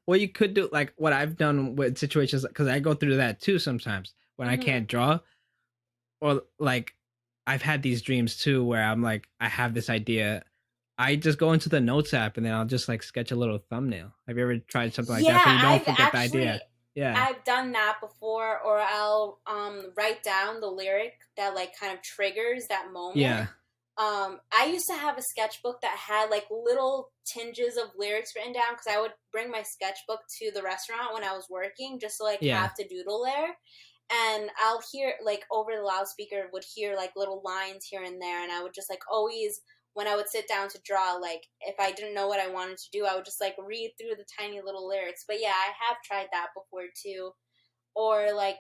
what you could do, like what I've done with situations, because I go through that too sometimes when I mm-hmm. can't draw, or like I've had these dreams too where I'm like, I have this idea. I just go into the notes app and then I'll just like sketch a little thumbnail. Have you ever tried something like that so Yeah, you don't forget the idea? Yeah. I've done that before, or I'll write down the lyric that like kind of triggers that moment. Yeah. I used to have a sketchbook that had like little tinges of lyrics written down because I would bring my sketchbook to the restaurant when I was working just to like Yeah. have to doodle there. And I'll hear like over the loudspeaker would hear like little lines here and there, and I would just like always, when I would sit down to draw, like if I didn't know what I wanted to do, I would just like read through the tiny little lyrics. But yeah, I have tried that before too. Or like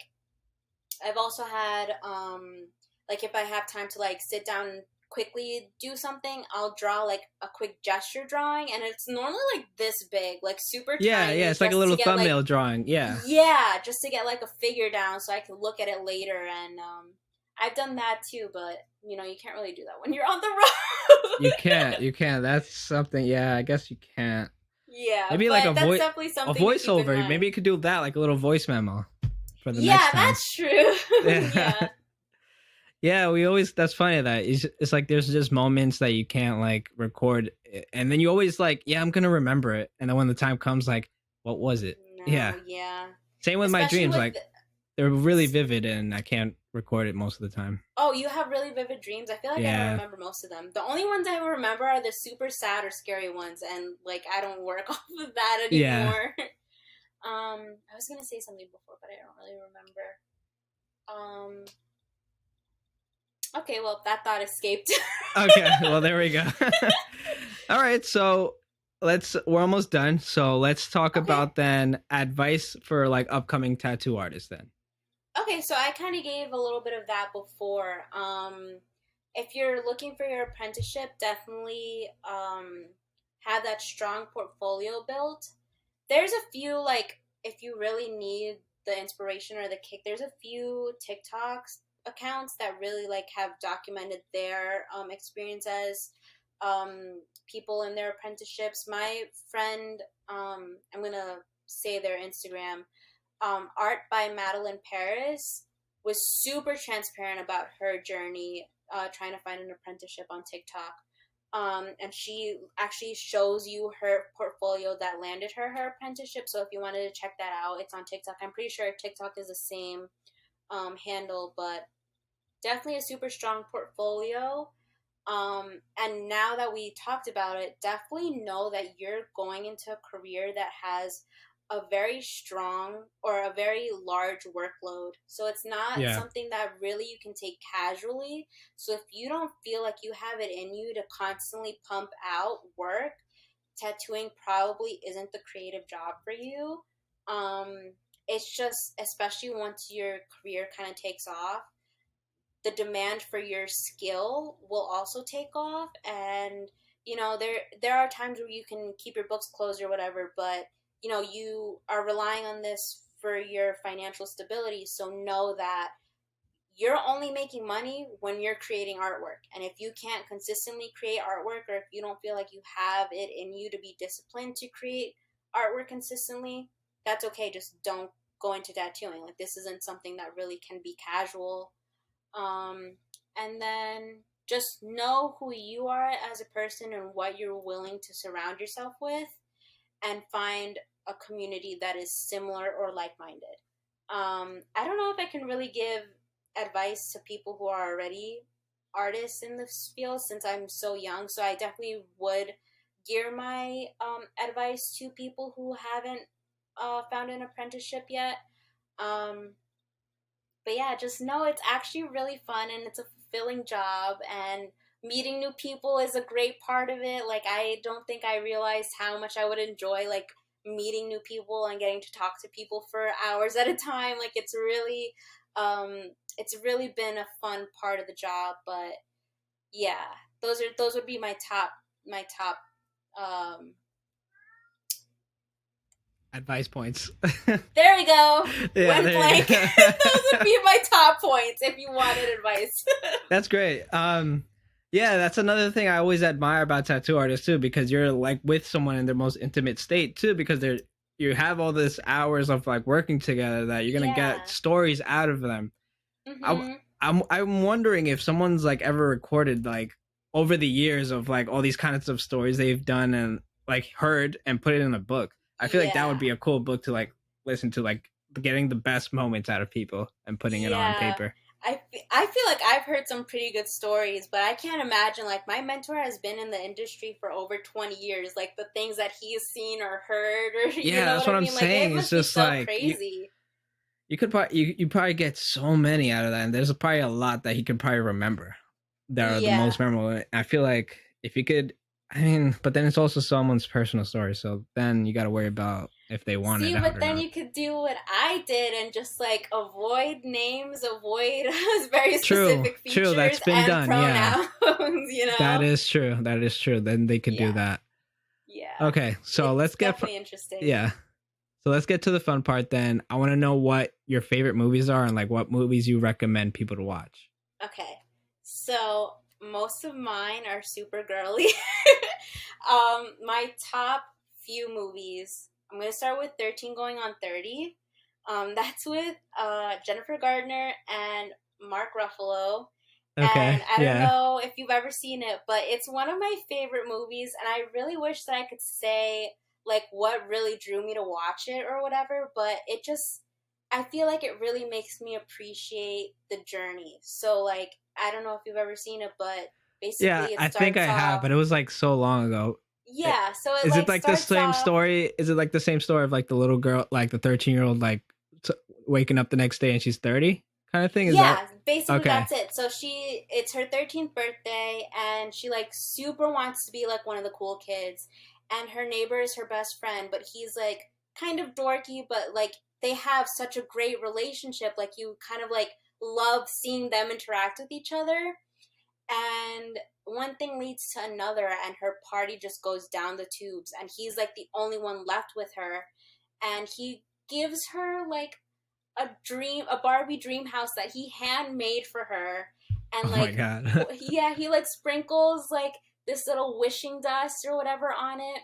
I've also had like if I have time to like sit down and quickly do something, I'll draw like a quick gesture drawing, and it's normally like this big, like super Yeah. Yeah. tiny, It's like a just to little get like, thumbnail drawing. Yeah. yeah, just to get like a figure down so I can look at it later. And I've done that too, but you know, you can't really do that when you're on the road. You can't. You can't. That's something. Yeah. I guess you can't. Yeah, Maybe like but that's definitely a something to keep in voiceover. Maybe mind. you could do that, like a little voice memo. for the Yeah, next time. that's true. Yeah. Yeah, we always, that's funny that it's like there's just moments that you can't like record and then you always like, yeah, I'm going to remember it. And then when the time comes, like, what was it? No, yeah. Same with my Especially dreams. with Like they're really vivid and I can't record it most of the time. Oh, you have really vivid dreams? I feel like I don't remember most of them. The only ones I remember are the super sad or scary ones, and like I don't work off of that anymore. Yeah. I was gonna say something before, but I don't really remember. Okay, well that thought escaped. Okay, well there we go. All right, so we're almost done. So let's talk about then advice for like upcoming tattoo artists then. Okay, so I kind of gave a little bit of that before. If you're looking for your apprenticeship, definitely have that strong portfolio built. There's a few, like, if you really need the inspiration or the kick, there's a few TikToks accounts that really, like, have documented their experience as people in their apprenticeships. My friend, I'm going to say their Instagram, Art by Madeline Paris, was super transparent about her journey trying to find an apprenticeship on TikTok. And she actually shows you her portfolio that landed her apprenticeship. So if you wanted to check that out, it's on TikTok. I'm pretty sure TikTok is the same handle, but definitely a super strong portfolio. And now that we talked about it, definitely know that you're going into a career that has a very strong or a very large workload. So it's not something that really you can take casually. So if you don't feel like you have it in you to constantly pump out work, tattooing probably isn't the creative job for you. It's just, especially once your career kind of takes off, the demand for your skill will also take off. And you know, there are times where you can keep your books closed or whatever, but you know, you are relying on this for your financial stability. So know that you're only making money when you're creating artwork. And if you can't consistently create artwork, or if you don't feel like you have it in you to be disciplined to create artwork consistently, that's okay. Just don't go into tattooing. Like, this isn't something that really can be casual. And then just know who you are as a person and what you're willing to surround yourself with, and find a community that is similar or like-minded. I don't know if I can really give advice to people who are already artists in this field since I'm so young. So I definitely would gear my advice to people who haven't found an apprenticeship yet. But yeah, just know it's actually really fun and it's a fulfilling job, and meeting new people is a great part of it. Like, I don't think I realized how much I would enjoy, like, meeting new people and getting to talk to people for hours at a time. Like, it's really been a fun part of the job. But yeah, those would be my top advice points. There we go. Yeah, went blank. Those would be my top points if you wanted advice. That's great. Yeah, that's another thing I always admire about tattoo artists too, because you're like with someone in their most intimate state too, because you have all this hours of like working together that you're gonna get stories out of them. Mm-hmm. I'm wondering if someone's like ever recorded like over the years of like all these kinds of stories they've done and like heard and put it in a book. I feel like that would be a cool book to like listen to, like getting the best moments out of people and putting it on paper. I feel like I've heard some pretty good stories, but I can't imagine, like, my mentor has been in the industry for over 20 years. Like, the things that he's seen or heard, or you know that's what I'm saying. Like, it must be so like crazy. You could probably you probably get so many out of that, and there's probably a lot that he could probably remember that are the most memorable. I feel like if you could, I mean, but then it's also someone's personal story, so then you got to worry about if they want it. See, but then you could do what I did and just like avoid names, avoid very specific features. True, that's been and done. Pronouns, you know, that is true. That is true. Then they could do that. Yeah. Okay, so let's get definitely interesting. Yeah. So let's get to the fun part then. I want to know what your favorite movies are and like what movies you recommend people to watch. Okay. So most of mine are super girly. My top few movies, I'm going to start with 13 Going on 30. That's with Jennifer Gardner and Mark Ruffalo. Okay. And I don't Yeah. know if you've ever seen it, but it's one of my favorite movies, and I really wish that I could say like what really drew me to watch it or whatever, but it just I feel like it really makes me appreciate the journey. So like I don't know if you've ever seen it, but Yeah, basically it I think I starts have, off but it was like so long ago. yeah, so it Is it like like the starts same off story? Is it like the same story of like the little girl, like the 13-year-old, like waking up the next day and she's 30 kind of thing? Is that yeah, basically okay? that's it. So it's her 13th birthday, and she like super wants to be like one of the cool kids, and her neighbor is her best friend, but he's like kind of dorky, but like they have such a great relationship. Like you kind of like love seeing them interact with each other, and one thing leads to another, and her party just goes down the tubes, and he's like the only one left with her, and he gives her like a Barbie dream house that he handmade for her, and Oh my like god. yeah, he like sprinkles like this little wishing dust or whatever on it,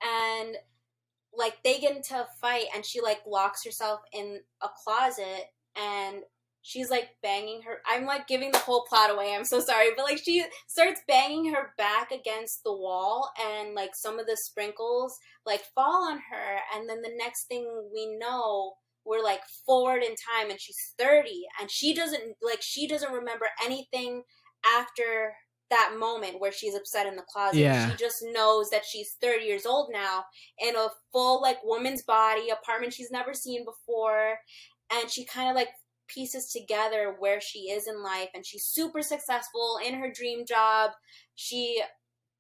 and like they get into a fight, and she like locks herself in a closet, and she's like banging her I'm like giving the whole plot away, I'm so sorry, but like she starts banging her back against the wall, and like some of the sprinkles like fall on her, and then the next thing we know we're like forward in time, and she's 30, and she doesn't remember anything after that moment where she's upset in the closet. Yeah. She just knows that she's 30 years old now, in a full like woman's body apartment she's never seen before, and she kind of like pieces together where she is in life, and she's super successful in her dream job. She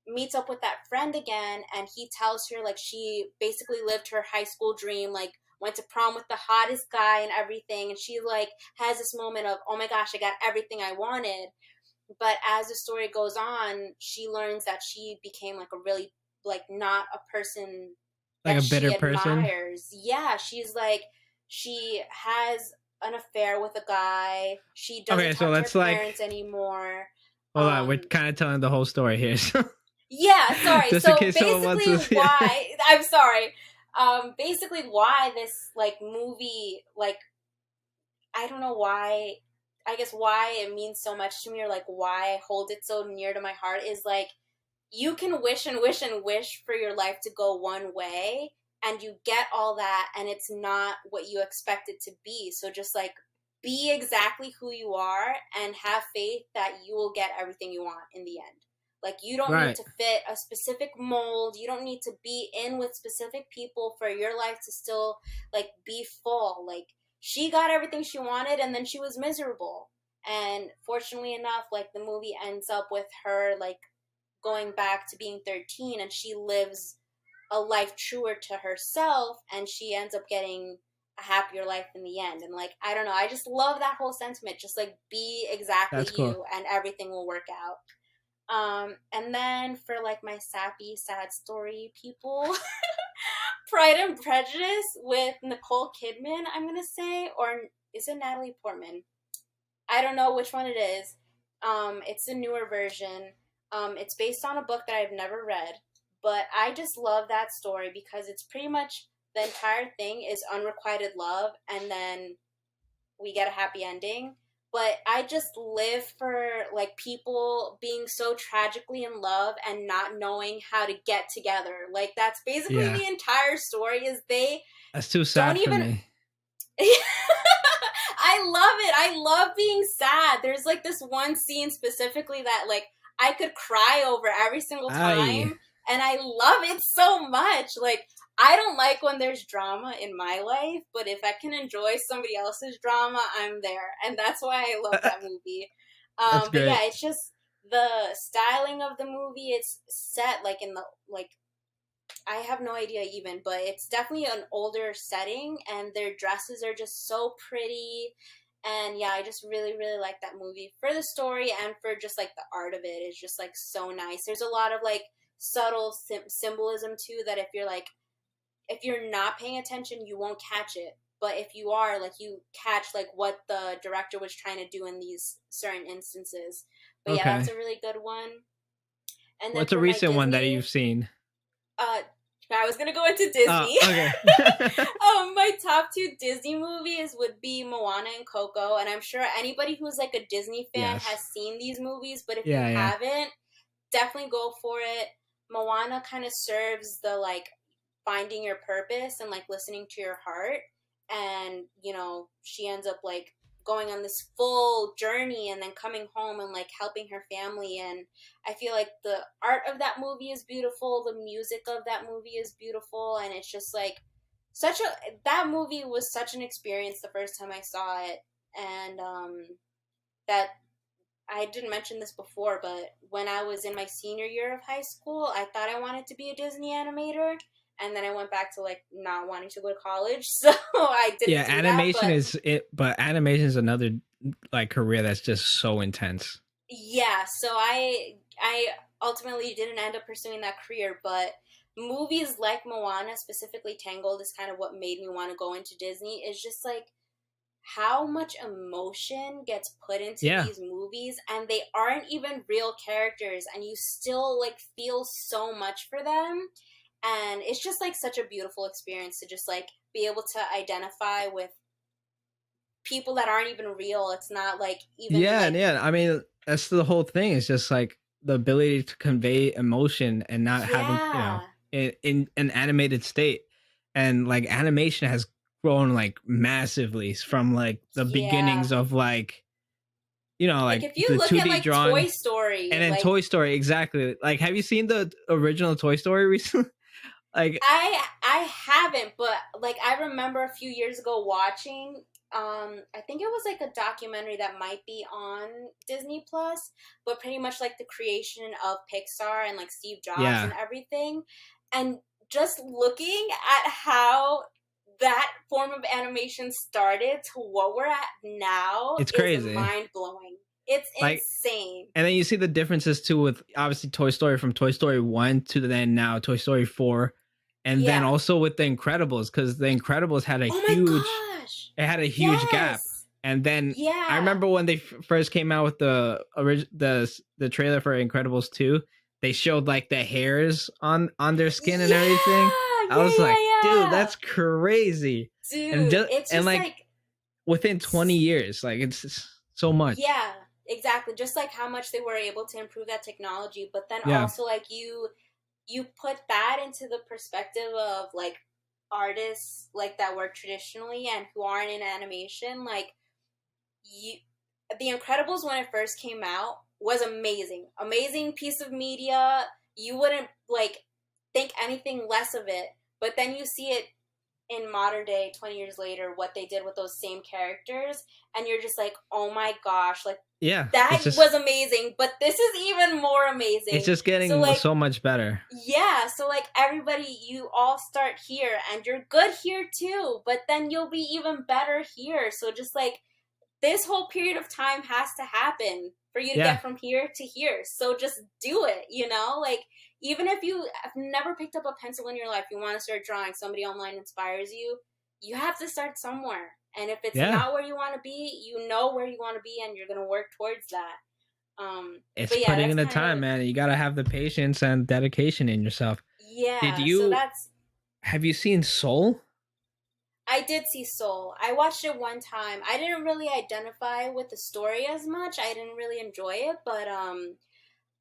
meets up with that friend again, and he tells her like she basically lived her high school dream, like went to prom with the hottest guy and everything, and she like has this moment of, oh my gosh, I got everything I wanted. But as the story goes on, she learns that she became like a really like not a person Like that a she bitter person. admires. Yeah, she's like she has an affair with a guy. She doesn't Okay, so talk to her let's like parents anymore. hold on. We're Um kind of telling the whole story here, so yeah, sorry. just in So case someone wants basically to. Yeah. why I'm sorry. Basically why this like movie like I don't know why. I guess why it means so much to me, or like why I hold it so near to my heart, is like you can wish and wish and wish for your life to go one way, and you get all that, and it's not what you expect it to be. So just like be exactly who you are, and have faith that you will get everything you want in the end. Like you don't need Right. to fit a specific mold. You don't need to be in with specific people for your life to still like be full. Like she got everything she wanted, and then she was miserable. And fortunately enough, like the movie ends up with her like going back to being 13, and she lives a life truer to herself, and she ends up getting a happier life in the end. And like I don't know, I just love that whole sentiment, just like be exactly That's cool. you and everything will work out. And then for like my sappy sad story people, Pride and Prejudice with Nicole Kidman, I'm gonna say, or is it Natalie Portman? I don't know which one it is. It's a newer version. It's based on a book that I've never read, but I just love that story because it's pretty much the entire thing is unrequited love, and then we get a happy ending. But I just live for like people being so tragically in love and not knowing how to get together. Like that's basically Yeah. the entire story. Is they That's too don't sad for even me. I love it. I love being sad. There's like this one scene specifically that like I could cry over every single I. time, and I love it so much. Like I don't like when there's drama in my life, but if I can enjoy somebody else's drama, I'm there. And that's why I love that movie. That's But yeah, great. it's just the styling of the movie. It's set like in the like I have no idea even, but it's definitely an older setting, and their dresses are just so pretty. And yeah, I just really, really like that movie for the story, and for just like the art of it is just like so nice. There's a lot of like subtle symbolism too, that if you're not paying attention, you won't catch it. But if you are, like you catch like what the director was trying to do in these certain instances. But yeah, that's Okay. a really good one. And then What's a for my recent one that Disney, you've seen? uh, I was gonna go into Disney. Okay. My top 2 Disney movies would be Moana and Coco, and I'm sure anybody who's like a Disney fan Yes. has seen these movies, but if Yeah, you yeah. haven't, definitely go for it. Moana kind of serves the like finding your purpose and like listening to your heart, and you know, she ends up like going on this full journey and then coming home and like helping her family. And I feel like the art of that movie is beautiful, the music of that movie is beautiful, and it's just like that movie was such an experience the first time I saw it. And that I didn't mention this before, but when I was in my senior year of high school, I thought I wanted to be a Disney animator, and then I went back to like not wanting to go to college, so I didn't. Yeah, do animation that, is it, but animation is another like career that's just so intense. Yeah, so I ultimately didn't end up pursuing that career, but movies like Moana, specifically Tangled, is kind of what made me want to go into Disney. Is just like how much emotion gets put into these movies, and they aren't even real characters, and you still like feel so much for them. And it's just like such a beautiful experience to just like be able to identify with people that aren't even real. It's not like even yeah. I mean, that's the whole thing. It's just like the ability to convey emotion and not having, you know, in an animated state. And like animation has grown like massively from like the beginnings of like, you know, like if you the look 2D at like drawing, Toy Story, and then like, Toy Story, exactly. Like, have you seen the original Toy Story recently? Like, I haven't, but like I remember a few years ago watching. I think it was like a documentary that might be on Disney Plus, but pretty much like the creation of Pixar and like Steve Jobs and everything, and just looking at how that form of animation started to what we're at now, it's crazy, is mind blowing. It's like, insane. And then you see the differences too with obviously Toy Story from Toy Story 1 to then now Toy Story 4. And then also with the Incredibles, because the Incredibles had a huge gap. And then I remember when they first came out with the trailer for Incredibles 2, they showed like the hairs on their skin and everything. I was like, dude, that's crazy. Dude, and it's just like within 20 years, like it's so much. Yeah, exactly. Just like how much they were able to improve that technology, but then also like you put that into the perspective of like artists like that work traditionally and who aren't in animation. Like The Incredibles, when it first came out, was amazing piece of media. You wouldn't like think anything less of it, but then you see it in modern day 20 years later, what they did with those same characters, and you're just like, oh my gosh, like that was amazing, but this is even more amazing. It's just getting so much better. Yeah, so like everybody, you all start here and you're good here too, but then you'll be even better here. So just like this whole period of time has to happen for you to get from here to here. So just do it, you know? Like, even if you have never picked up a pencil in your life, you want to start drawing, somebody online inspires you, you have to start somewhere. And if it's not where you want to be, you know where you want to be, and you're going to work towards that. It's putting in the time, man. You got to have the patience and dedication in yourself. Yeah. Have you seen Soul? I did see Soul. I watched it one time. I didn't really identify with the story as much. I didn't really enjoy it, but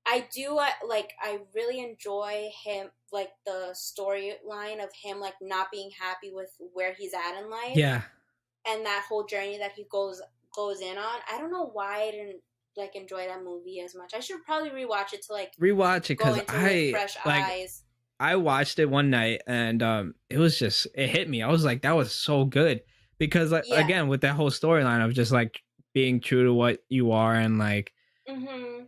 I do like. I really enjoy him, like the storyline of him, like not being happy with where he's at in life. Yeah, and that whole journey that he goes in on. I don't know why I didn't like enjoy that movie as much. I should probably rewatch it to like rewatch it because fresh eyes. I watched it one night and it hit me. I was like, that was so good because like again with that whole storyline of just like being true to what you are and like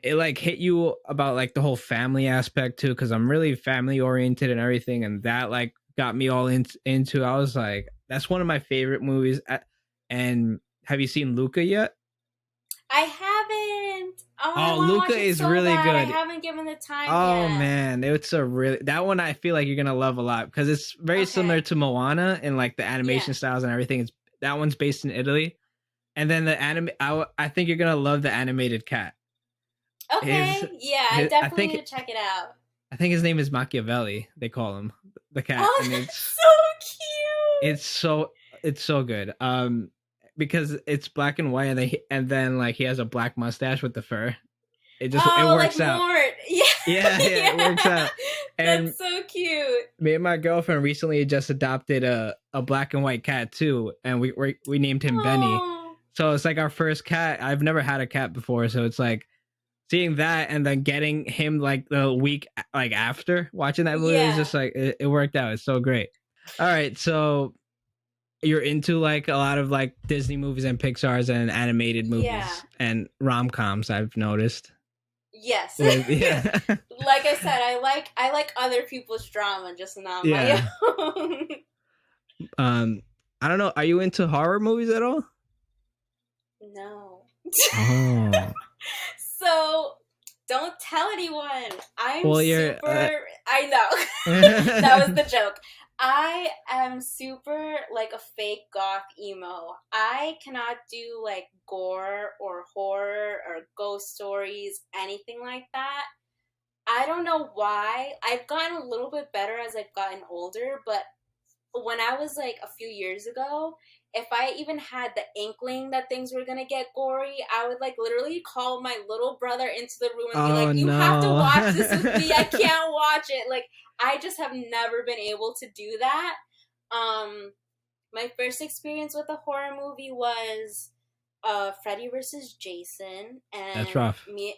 it like hit you about like the whole family aspect too, because I'm really family oriented and everything, and that like got me all into. I was like, that's one of my favorite movies. And have you seen Luca yet? I haven't. Oh, Luca is so really good. I haven't given the time yet. yet. Man, it's that one I feel like you're gonna love a lot because it's very similar to Moana in like the animation styles and everything. That one's based in Italy, and then the I think you're gonna love the animated cat. Okay, I definitely need to check it out. I think his name is Machiavelli. They call him the cat, Oh, and that's so cute. It's so good. Because it's black and white, and then like he has a black mustache with the fur. It Like works out. Mort. Yeah. Yeah, it works out. And that's so cute. me and my girlfriend recently just adopted a black and white cat too, and we named him Benny. Oh. So it's like our first cat. I've never had a cat before, so it's like seeing that and then getting him like the week like after watching that movie is just like it worked out. It's so great. All right, so you're into like a lot of like Disney movies and Pixar's and animated movies and rom-coms, I've noticed. Yes. Yeah. Like I said, I like other people's drama, just not my own. I don't know. Are you into horror movies at all? No. Oh. So don't tell anyone. I know. That was the joke. I am super like a fake goth emo. I cannot do like gore or horror or ghost stories, anything like that. I don't know why. I've gotten a little bit better as I've gotten older, but when I was like a few years ago, if I even had the inkling that things were gonna get gory, I would like literally call my little brother into the room and be like, "You have to watch this with me. I can't watch it." Like, I just have never been able to do that. My first experience with a horror movie was Freddy versus Jason, and that's rough. Me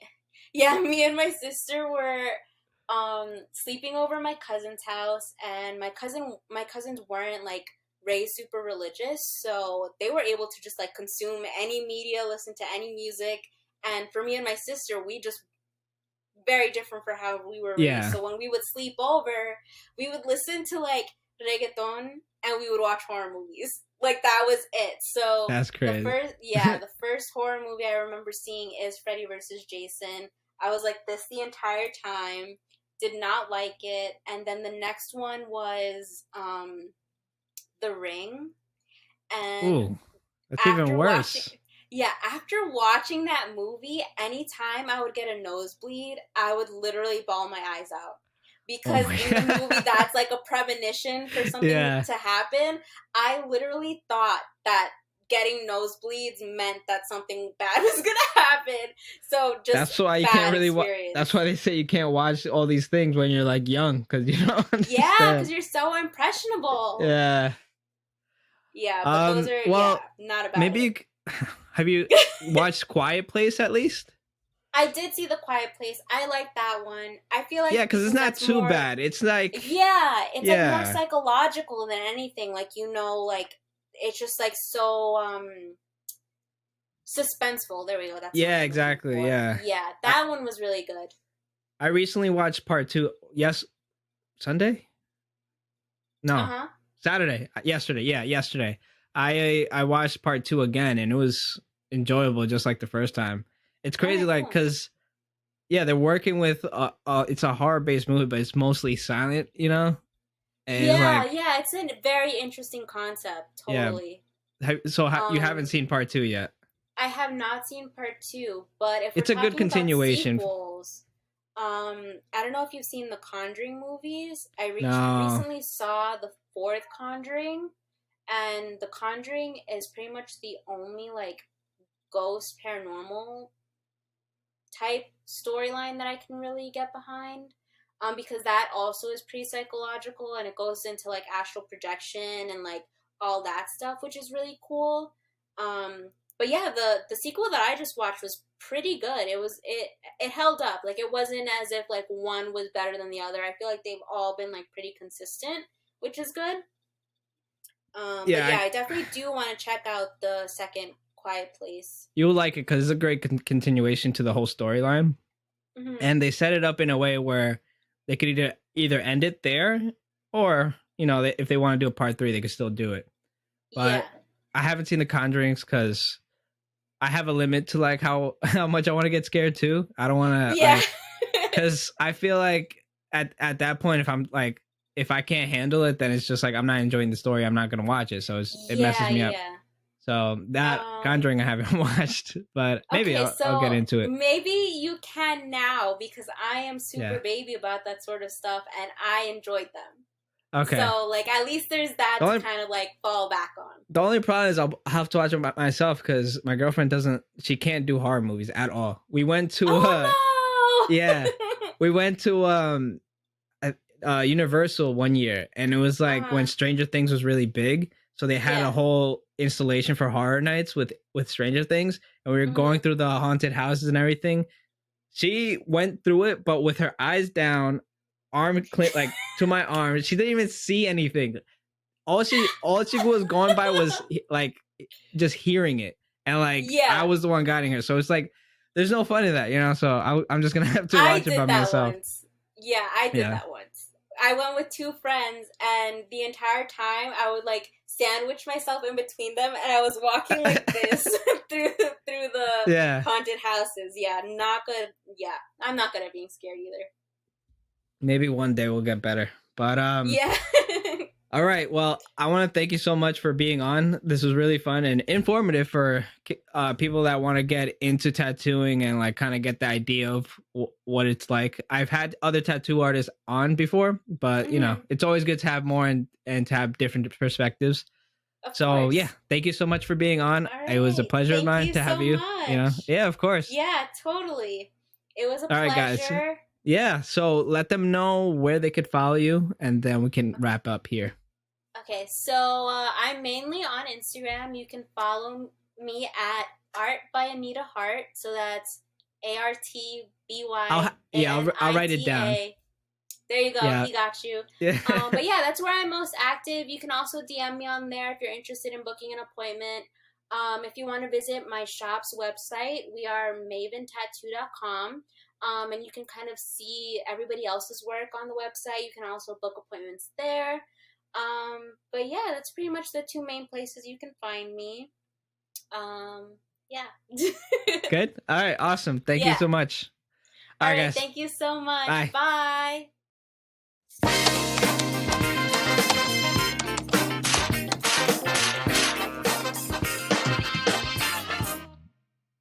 and my sister were sleeping over my cousin's house, and my cousins weren't like raised super religious, so they were able to just like consume any media, listen to any music. And for me and my sister, we just very different for how we were raised. So when we would sleep over, we would listen to like reggaeton and we would watch horror movies. Like, that was it. So that's crazy. The first horror movie I remember seeing is Freddy versus Jason. I was like this the entire time. Did not like it. And then the next one was The Ring. And ooh, that's even worse. After watching that movie, anytime I would get a nosebleed, I would literally bawl my eyes out. Because in the movie, that's like a premonition for something to happen. I literally thought that getting nosebleeds meant that something bad was gonna happen. So just that's why you can't really that's why they say you can't watch all these things when you're like young, because you don't understand. Yeah, because you're so impressionable. Yeah, but those are not about maybe have you watched Quiet Place at least? I did see The Quiet Place. I like that one. I feel like because it's not too bad. It's like it's like more psychological than anything. Like, like it's just like so suspenseful. There we go. That's exactly. Yeah, that one was really good. I recently watched part 2. Yes, Sunday. No, Saturday. Yesterday. I watched part 2 again, and it was enjoyable, just like the first time. It's crazy, like, because they're working with it's a horror-based movie, but it's mostly silent, And it's a very interesting concept. Totally. Yeah. You haven't seen part 2 yet? I have not seen part 2, but if it's a good continuation. Sequels, I don't know if you've seen the Conjuring movies. I recently saw the 4th Conjuring, and the Conjuring is pretty much the only like ghost paranormal type storyline that I can really get behind, because that also is pretty psychological, and it goes into like astral projection and like all that stuff, which is really cool. But yeah, the sequel that I just watched was pretty good. It held up. Like, it wasn't as if like one was better than the other. I feel like they've all been like pretty consistent, which is good. I definitely do want to check out the second Quiet Place. You'll like it because it's a great continuation to the whole storyline, and they set it up in a way where they could either end it there, or if they want to do a part 3, they could still do it. But I haven't seen the Conjurings because I have a limit to like how much I want to get scared too. I don't want to because I feel like at that point, if I can't handle it, then it's just like I'm not enjoying the story. I'm not gonna watch it, so it messes me up. So that Conjuring I haven't watched, but maybe I'll get into it. Maybe you can now, because I am super baby about that sort of stuff, and I enjoyed them. Okay. So like at least there's that to kind of like fall back on. The only problem is I'll have to watch it by myself because my girlfriend she can't do horror movies at all. We went to no! Yeah. We went to Universal one year, and it was like when Stranger Things was really big, so they had a whole installation for horror nights with Stranger Things, and we were going through the haunted houses and everything. She went through it, but with her eyes down, arm like to my arm. She didn't even see anything. All she was going by was like just hearing it, and like I was the one guiding her. So it's like there's no fun in that, you know. So I'm just gonna have to watch it by myself. Once. Yeah, I did that once. I went with 2 friends, and the entire time I would like sandwich myself in between them, and I was walking like this through the haunted houses. Yeah, not good. Yeah, I'm not good at being scared either. Maybe one day we'll get better, but yeah. All right. Well, I want to thank you so much for being on. This was really fun and informative for people that want to get into tattooing and like kind of get the idea of what it's like. I've had other tattoo artists on before, but you know, it's always good to have more and to have different perspectives. Of course. Yeah, thank you so much for being on. Right. It was a pleasure of mine to have you. You know, yeah, of course. Yeah, totally. It was a pleasure. All right, guys. Yeah, so let them know where they could follow you, and then we can wrap up here. Okay, so I'm mainly on Instagram. You can follow me at Art by Anita Heart. So that's ARTBY. I'll write it down. There you go. Yeah. He got you. Yeah. But yeah, that's where I'm most active. You can also DM me on there if you're interested in booking an appointment. If you want to visit my shop's website, we are maventattoo.com. And you can kind of see everybody else's work on the website. You can also book appointments there. But yeah, that's pretty much the 2 main places you can find me. Yeah. Good. All right. Awesome. Thank you so much. All right, guys. Thank you so much. Bye. Bye.